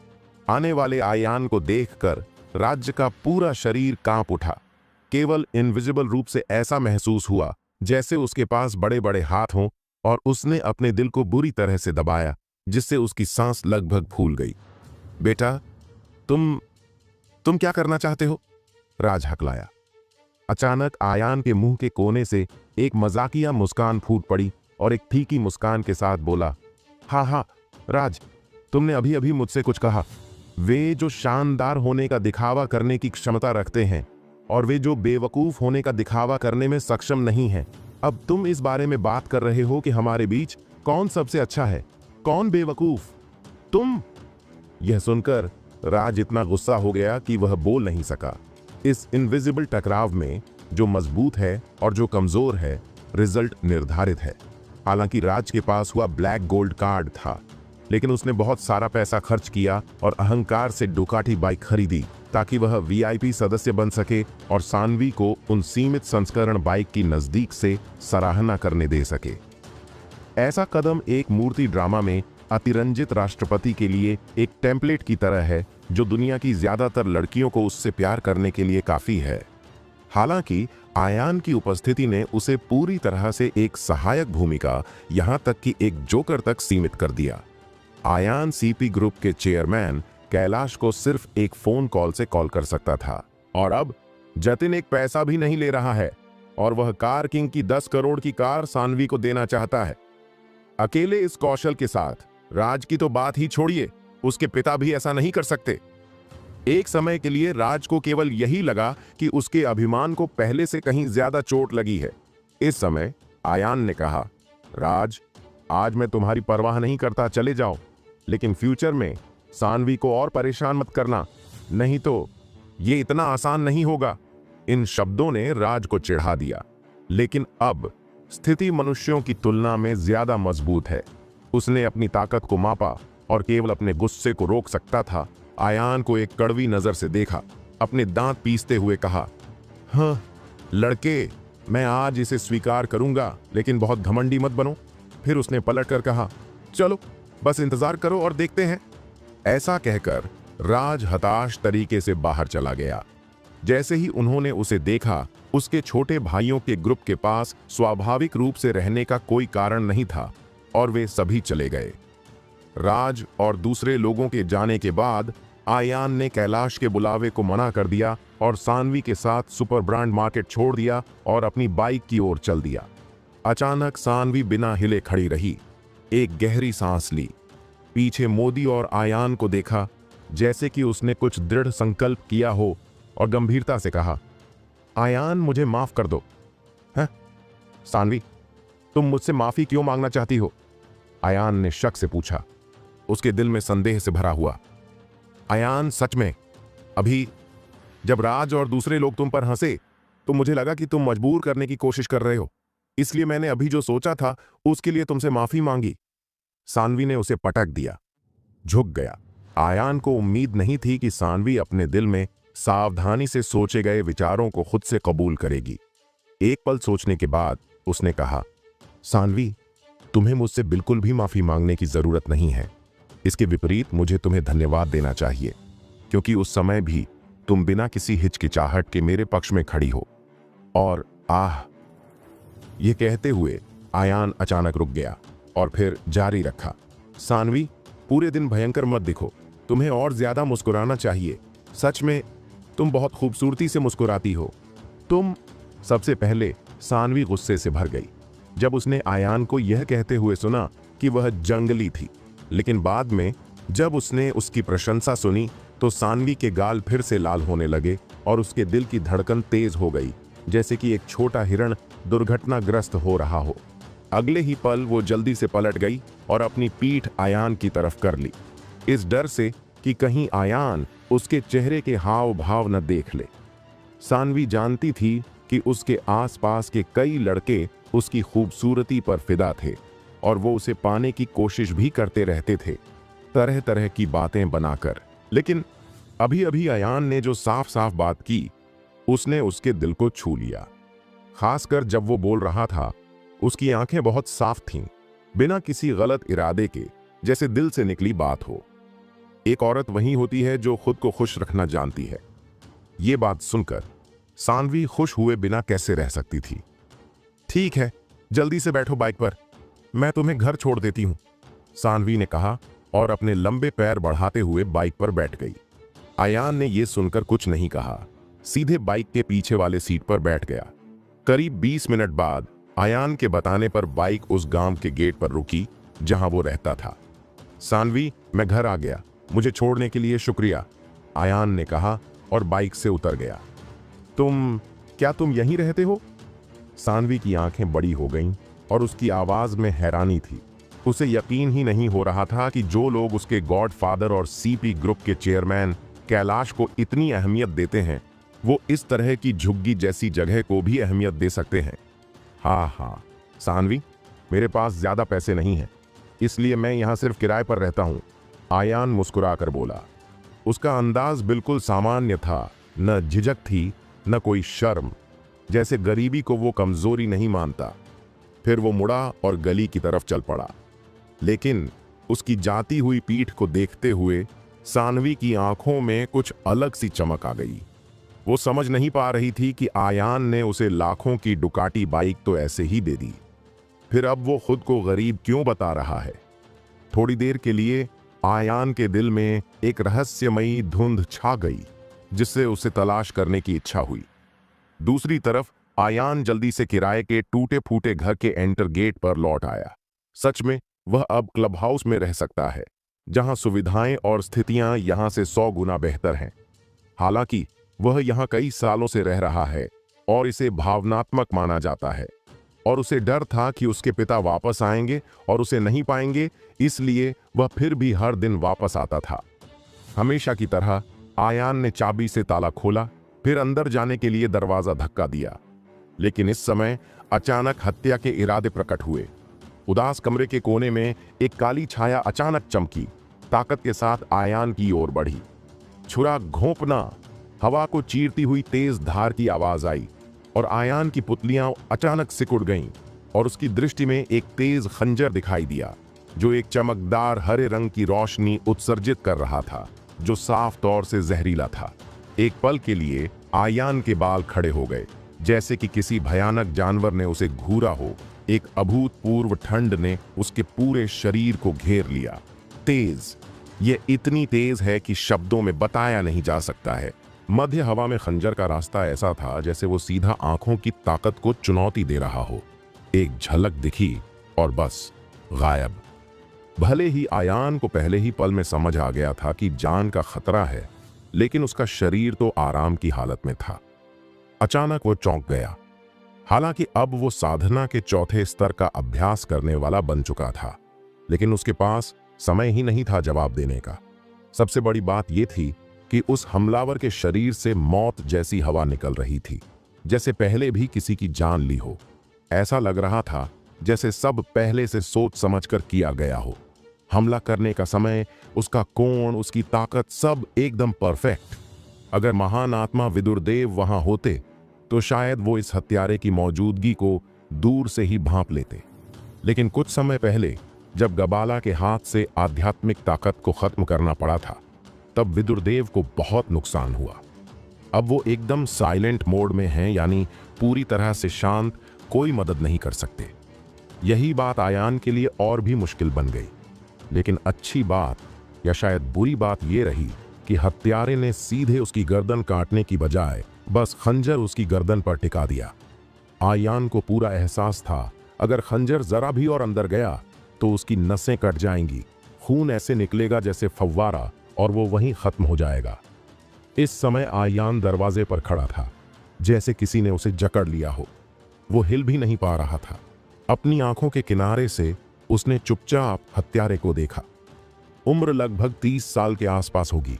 आने वाले आयान को देखकर राज्य का पूरा शरीर कांप उठा। केवल इनविजिबल रूप से ऐसा महसूस हुआ जैसे उसके पास बड़े बड़े हाथ हों, और उसने अपने दिल को बुरी तरह से दबाया, जिससे उसकी सांस लगभग फूल गई। बेटा, तुम क्या करना चाहते हो? राज हकलाया। अचानक आयान के मुंह के कोने से एक मजाकिया मुस्कान फूट पड़ी और एक फीकी मुस्कान के साथ बोला, हाँ, राज, तुमने अभी अभी मुझसे कुछ कहा। वे जो शानदार होने का दिखावा करने की क्षमता रखते हैं और वे जो बेवकूफ होने का दिखावा करने में सक्षम नहीं हैं। अब तुम इस बारे में बात कर रहे हो कि हमारे बीच कौन सबसे अच्छा है, कौन बेवकूफ? तुम। यह सुनकर राज इतना गुस्सा हो गया कि वह बोल नहीं सका। इस इनविजिबल टकराव में जो मजबूत है और जो कमजोर है, रिजल्ट निर्धारित है। हालांकि राज के पास हुआ ब्लैक गोल्ड कार्ड था, लेकिन उसने बहुत सारा पैसा खर्च किया और अहंकार से डुकाटी बाइक खरीदी ताकि वह वीआईपी सदस्य बन सके और सानवी को उन सीमित संस्करण बाइक की नजदीक से सराहना करने दे सके। ऐसा कदम एक मूर्ति ड्रामा में अतिरंजित राष्ट्रपति के लिए एक टेम्पलेट की तरह है, जो दुनिया की ज्यादातर लड़कियों को उससे प्यार करने के लिए काफी है। हालांकि आयान की उपस्थिति ने उसे पूरी तरह से एक सहायक भूमिका, यहां तक कि एक जोकर तक सीमित कर दिया। आयान सीपी ग्रुप के चेयरमैन कैलाश को सिर्फ एक फोन कॉल से कॉल कर सकता था, और अब जतिन एक पैसा भी नहीं ले रहा है और वह कार किंग की 10 करोड़ की कार सानवी को देना चाहता है। अकेले इस कौशल के साथ राज की तो बात ही छोड़िए, उसके पिता भी ऐसा नहीं कर सकते। एक समय के लिए राज को केवल यही लगा कि उसके अभिमान को पहले से कहीं ज्यादा चोट लगी है। इस समय आयान ने कहा, राज, आज मैं तुम्हारी परवाह नहीं करता, चले जाओ, लेकिन फ्यूचर में सानवी को और परेशान मत करना, नहीं तो ये इतना आसान नहीं होगा। इन शब्दों ने राज को चिढ़ा दिया, लेकिन अब स्थिति मनुष्यों की तुलना में ज्यादा मजबूत है। उसने अपनी ताकत को मापा और केवल अपने गुस्से को रोक सकता था। आयान को एक कड़वी नजर से देखा, अपने दांत पीसते हुए कहा, हाँ लड़के, मैं आज इसे स्वीकार करूंगा, लेकिन बहुत घमंडी मत बनो। फिर उसने पलटकर कहा, चलो बस इंतजार करो और देखते हैं। ऐसा कहकर राज हताश तरीके से बाहर चला गया। जैसे ही उन्होंने उसे देखा, उसके छोटे भाइयों के ग्रुप के पास स्वाभाविक रूप से रहने का कोई कारण नहीं था और वे सभी चले गए। राज और दूसरे लोगों के जाने के बाद आयान ने कैलाश के बुलावे को मना कर दिया और सानवी के साथ सुपर ब्रांड मार्केट छोड़ दिया और अपनी बाइक की ओर चल दिया। अचानक सानवी बिना हिले खड़ी रही, एक गहरी सांस ली, पीछे मोदी और आयान को देखा, जैसे कि उसने कुछ दृढ़ संकल्प किया हो, और गंभीरता से कहा, आयान, मुझे माफ कर दो। हैं? सानवी, तुम मुझसे माफी क्यों मांगना चाहती हो? आयान ने शक से पूछा, उसके दिल में संदेह से भरा हुआ। आयान, सच में अभी जब राज और दूसरे लोग तुम पर हंसे तो मुझे लगा कि तुम मजबूर करने की कोशिश कर रहे हो, इसलिए मैंने अभी जो सोचा था उसके लिए तुमसे माफी मांगी। सानवी ने उसे पटक दिया, झुक गया। आयान को उम्मीद नहीं थी कि सानवी अपने दिल में सावधानी से सोचे गए विचारों को खुद से कबूल करेगी। एक पल सोचने के बाद उसने कहा, सानवी, तुम्हें मुझसे बिल्कुल भी माफी मांगने की जरूरत नहीं है। इसके विपरीत मुझे तुम्हें धन्यवाद देना चाहिए, क्योंकि उस समय भी तुम बिना किसी हिचकिचाहट के मेरे पक्ष में खड़ी हो। और ये कहते हुए आयान अचानक रुक गया और फिर जारी रखा, सानवी, पूरे दिन भयंकर मत दिखो, तुम्हें और ज्यादा मुस्कुराना चाहिए। सच में तुम बहुत खूबसूरती से मुस्कुराती हो। तुम सबसे पहले सानवी गुस्से से भर गई जब उसने आयान को यह कहते हुए सुना कि वह जंगली थी, लेकिन बाद में जब उसने उसकी प्रशंसा सुनी तो सानवी के गाल फिर से लाल होने लगे और उसके दिल की धड़कन तेज हो गई, जैसे कि एक छोटा हिरण दुर्घटनाग्रस्त हो रहा हो। अगले ही पल वो जल्दी से पलट गई और अपनी पीठ आयान की तरफ कर ली, इस डर से कि कहीं आयान उसके चेहरे के हाव भाव न देख ले। सानवी जानती थी कि उसके आसपास के कई लड़के उसकी खूबसूरती पर फिदा थे और वो उसे पाने की कोशिश भी करते रहते थे, तरह तरह की बातें बनाकर। लेकिन अभी अभी आयान ने जो साफ साफ बात की, उसने उसके दिल को छू लिया। खासकर जब वो बोल रहा था, उसकी आंखें बहुत साफ थीं, बिना किसी गलत इरादे के, जैसे दिल से निकली बात हो। एक औरत वही होती है जो खुद को खुश रखना जानती है। ये बात सुनकर सानवी खुश हुए बिना कैसे रह सकती थी। ठीक है, जल्दी से बैठो बाइक पर, मैं तुम्हें घर छोड़ देती हूं, सानवी ने कहा और अपने लंबे पैर बढ़ाते हुए बाइक पर बैठ गई। आयान ने यह सुनकर कुछ नहीं कहा, सीधे बाइक के पीछे वाले सीट पर बैठ गया। करीब 20 मिनट बाद आयान के बताने पर बाइक उस गांव के गेट पर रुकी जहां वो रहता था। सानवी, मैं घर आ गया, मुझे छोड़ने के लिए शुक्रिया, आयान ने कहा और बाइक से उतर गया। क्या तुम यहीं रहते हो? सानवी की आंखें बड़ी हो गईं और उसकी आवाज में हैरानी थी। उसे यकीन ही नहीं हो रहा था कि जो लोग उसके गॉडफादर और सीपी ग्रुप के चेयरमैन कैलाश को इतनी अहमियत देते हैं, वो इस तरह की झुग्गी जैसी जगह को भी अहमियत दे सकते हैं। हाँ सानवी, मेरे पास ज्यादा पैसे नहीं हैं, इसलिए मैं यहाँ सिर्फ किराए पर रहता हूँ, आयान मुस्कुरा कर बोला। उसका अंदाज बिल्कुल सामान्य था, न झिझक थी न कोई शर्म, जैसे गरीबी को वो कमजोरी नहीं मानता। फिर वो मुड़ा और गली की तरफ चल पड़ा, लेकिन उसकी जाती हुई पीठ को देखते हुए सानवी की आंखों में कुछ अलग सी चमक आ गई। वो समझ नहीं पा रही थी कि आयान ने उसे लाखों की डुकाटी बाइक तो ऐसे ही दे दी, फिर अब वो खुद को गरीब क्यों बता रहा है। थोड़ी देर के लिए आयान के दिल में एक रहस्यमयी धुंध छा गई, जिससे उसे तलाश करने की इच्छा हुई। दूसरी तरफ आयान जल्दी से किराए के टूटे फूटे घर के एंटर गेट पर लौट आया। सच में वह अब क्लब हाउस में रह सकता है, जहां सुविधाएं और स्थितियां यहां से 100 गुना बेहतर हैं। हालांकि वह यहां कई सालों से रह रहा है और इसे भावनात्मक माना जाता है, और उसे डर था कि उसके पिता वापस आएंगे और उसे नहीं पाएंगे, इसलिए वह फिर भी हर दिन वापस आता था। हमेशा की तरह आयान ने चाबी से ताला खोला, फिर अंदर जाने के लिए दरवाजा धक्का दिया। लेकिन इस समय अचानक हत्या के इरादे प्रकट हुए। उदास कमरे के कोने में एक काली छाया अचानक चमकी, ताकत के साथ आयान की ओर बढ़ी। छुरा घोंपना, हवा को चीरती हुई तेज धार की आवाज आई और आयान की पुतलियां अचानक सिकुड़ गईं और उसकी दृष्टि में एक तेज खंजर दिखाई दिया, जो एक चमकदार हरे रंग की रोशनी उत्सर्जित कर रहा था, जो साफ तौर से जहरीला था। एक पल के लिए आयान के बाल खड़े हो गए, जैसे कि किसी भयानक जानवर ने उसे घूरा हो। एक अभूतपूर्व ठंड ने उसके पूरे शरीर को घेर लिया। तेज, ये इतनी तेज है कि शब्दों में बताया नहीं जा सकता है। मध्य हवा में खंजर का रास्ता ऐसा था जैसे वो सीधा आंखों की ताकत को चुनौती दे रहा हो। एक झलक दिखी और बस गायब। भले ही आयान को पहले ही पल में समझ आ गया था कि जान का खतरा है, लेकिन उसका शरीर तो आराम की हालत में था। अचानक वो चौंक गया। हालांकि अब वो साधना के चौथे स्तर का अभ्यास करने वाला बन चुका था, लेकिन उसके पास समय ही नहीं था जवाब देने का। सबसे बड़ी बात यह थी कि उस हमलावर के शरीर से मौत जैसी हवा निकल रही थी, जैसे पहले भी किसी की जान ली हो। ऐसा लग रहा था जैसे सब पहले से सोच समझकर किया गया हो। हमला करने का समय, उसका कोण, उसकी ताकत, सब एकदम परफेक्ट। अगर महान आत्मा विदुरदेव वहां होते तो शायद वो इस हत्यारे की मौजूदगी को दूर से ही भांप लेते। लेकिन कुछ समय पहले जब गबाला के हाथ से आध्यात्मिक ताकत को खत्म करना पड़ा था, तब विदुरदेव को बहुत नुकसान हुआ। अब वो एकदम साइलेंट मोड में हैं, यानी पूरी तरह से शांत, कोई मदद नहीं कर सकते। यही बात आयान के लिए और भी मुश्किल बन गई। लेकिन अच्छी बात, या शायद बुरी बात ये रही कि हत्यारे ने सीधे उसकी गर्दन काटने की बजाय बस खंजर उसकी गर्दन पर टिका दिया। आयान को पूरा एहसास था, अगर खंजर जरा भी और अंदर गया तो उसकी नसें कट जाएंगी, खून ऐसे निकलेगा जैसे फव्वारा, और वो वहीं खत्म हो जाएगा। इस समय आयान दरवाजे पर खड़ा था, जैसे किसी ने उसे जकड़ लिया हो। वो हिल भी नहीं पा रहा था। अपनी आंखों के किनारे से उसने चुपचाप हत्यारे को देखा। उम्र लगभग 30 साल के आसपास होगी।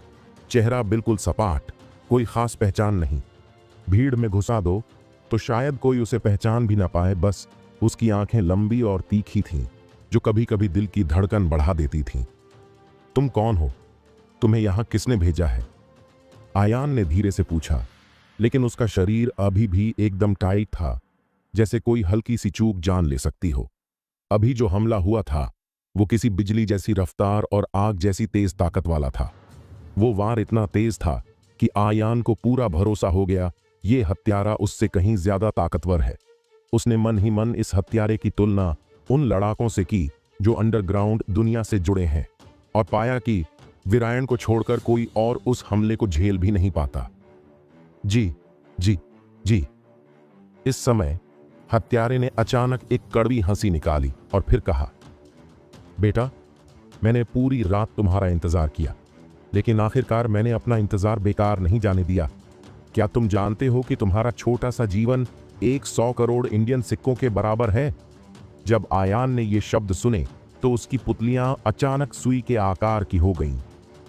चेहरा बिल्कुल सपाट, कोई खास पहचान नहीं। भीड़ में घुसा दो तो शायद कोई उसे पहचान भी ना पाए। बस उसकी आंखें लंबी और तीखी थीं, जो कभी कभी दिल की धड़कन बढ़ा देती थीं। तुम कौन हो? तुम्हें यहां किसने भेजा है? आयान ने धीरे से पूछा, लेकिन उसका शरीर अभी भी एकदम टाइट था, जैसे कोई हल्की सी चूक जान ले सकती हो। अभी जो हमला हुआ था वो किसी बिजली जैसी रफ्तार और आग जैसी तेज ताकत वाला था। वो वार इतना तेज था कि आयान को पूरा भरोसा हो गया, ये हत्यारा उससे कहीं ज्यादा ताकतवर है। उसने मन ही मन इस हत्यारे की तुलना उन लड़ाकों से की जो अंडरग्राउंड दुनिया से जुड़े हैं, और पाया कि वीरायण को छोड़कर कोई और उस हमले को झेल भी नहीं पाता। जी जी जी। इस समय हत्यारे ने अचानक एक कड़वी हंसी निकाली और फिर कहा, बेटा, मैंने पूरी रात तुम्हारा इंतजार किया, लेकिन आखिरकार मैंने अपना इंतजार बेकार नहीं जाने दिया। क्या तुम जानते हो कि तुम्हारा छोटा सा जीवन 100 करोड़ इंडियन सिक्कों के बराबर है? जब आयान ने ये शब्द सुने तो उसकी पुतलियां अचानक सुई के आकार की हो गईं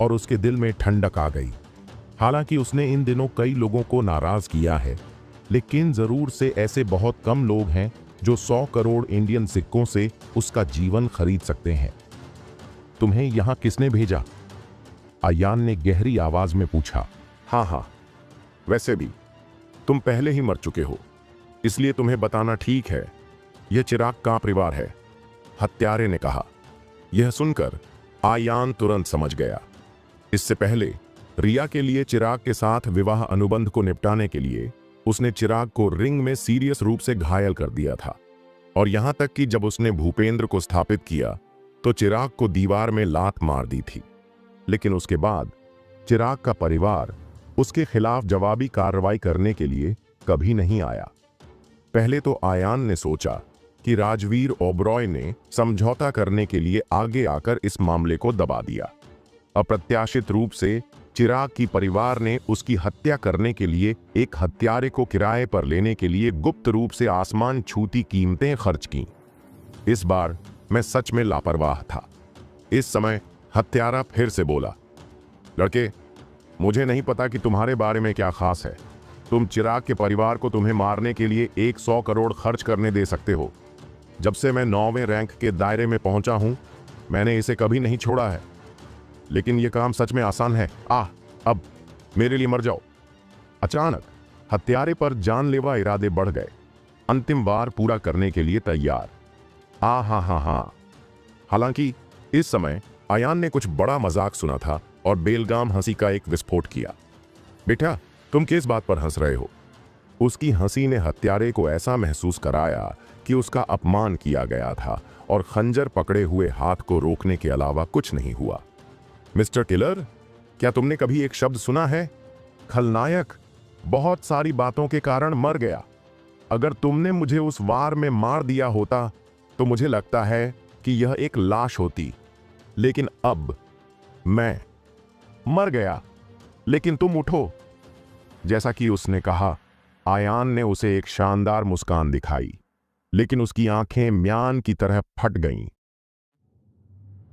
और उसके दिल में ठंडक आ गई। हालांकि उसने इन दिनों कई लोगों को नाराज किया है, लेकिन जरूर से ऐसे बहुत कम लोग हैं जो 100 करोड़ इंडियन सिक्कों से उसका जीवन खरीद सकते हैं। तुम्हें यहां किसने भेजा? आयान ने गहरी आवाज में पूछा। हाँ, वैसे भी तुम पहले ही मर चुके हो, इसलिए तुम्हें बताना ठीक है। यह चिराग का परिवार है, हत्यारे ने कहा। यह सुनकर आयान तुरंत समझ गया। इससे पहले रिया के लिए चिराग के साथ विवाह अनुबंध को निपटाने के लिए उसने चिराग को रिंग में सीरियस रूप से घायल कर दिया था। और यहां तक कि जब उसने भूपेंद्र को स्थापित किया तो चिराग को दीवार में लात मार दी थी। लेकिन उसके बाद चिराग का परिवार उसके खिलाफ जवाबी कार्रवाई करने के लिए कभी नहीं आया। पहले तो आयान ने सोचा कि राजवीर ओबरॉय ने समझौता करने के लिए आगे आकर इस मामले को दबा दिया। अप्रत्याशित रूप से चिराग की परिवार ने उसकी हत्या करने के लिए एक हत्यारे को किराए पर लेने के लिए गुप्त रूप से आसमान छूती कीमतें खर्च की। इस बार मैं सच में लापरवाह था। इस समय हत्यारा फिर से बोला, लड़के, मुझे नहीं पता कि तुम्हारे बारे में क्या खास है। तुम चिराग के परिवार को तुम्हें मारने के लिए 100 करोड़ खर्च करने दे सकते हो। जब से मैं 9वें रैंक के दायरे में पहुंचा हूं, मैंने इसे कभी नहीं छोड़ा है। लेकिन यह काम सच में आसान है। अब मेरे लिए मर जाओ। अचानक हत्यारे पर जानलेवा इरादे बढ़ गए, अंतिम वार पूरा करने के लिए तैयार। हाँ। हालांकि इस समय आयान ने कुछ बड़ा मजाक सुना था और बेलगाम हंसी का एक विस्फोट किया। बेटा, तुम किस बात पर हंस रहे हो? उसकी हंसी ने हत्यारे को ऐसा महसूस कराया कि उसका अपमान किया गया था और खंजर पकड़े हुए हाथ को रोकने के अलावा कुछ नहीं हुआ। मिस्टर किलर, क्या तुमने कभी एक शब्द सुना है? खलनायक बहुत सारी बातों के कारण मर गया। अगर तुमने मुझे उस वार में मार दिया होता तो मुझे लगता है कि यह एक लाश होती। लेकिन अब मैं मर गया, लेकिन तुम उठो। जैसा कि उसने कहा, आयान ने उसे एक शानदार मुस्कान दिखाई, लेकिन उसकी आंखें म्यान की तरह फट गईं।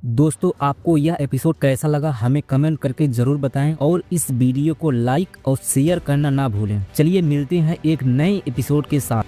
दोस्तों, आपको यह एपिसोड कैसा लगा हमें कमेंट करके जरूर बताएं और इस वीडियो को लाइक और शेयर करना ना भूलें। चलिए मिलते हैं एक नए एपिसोड के साथ।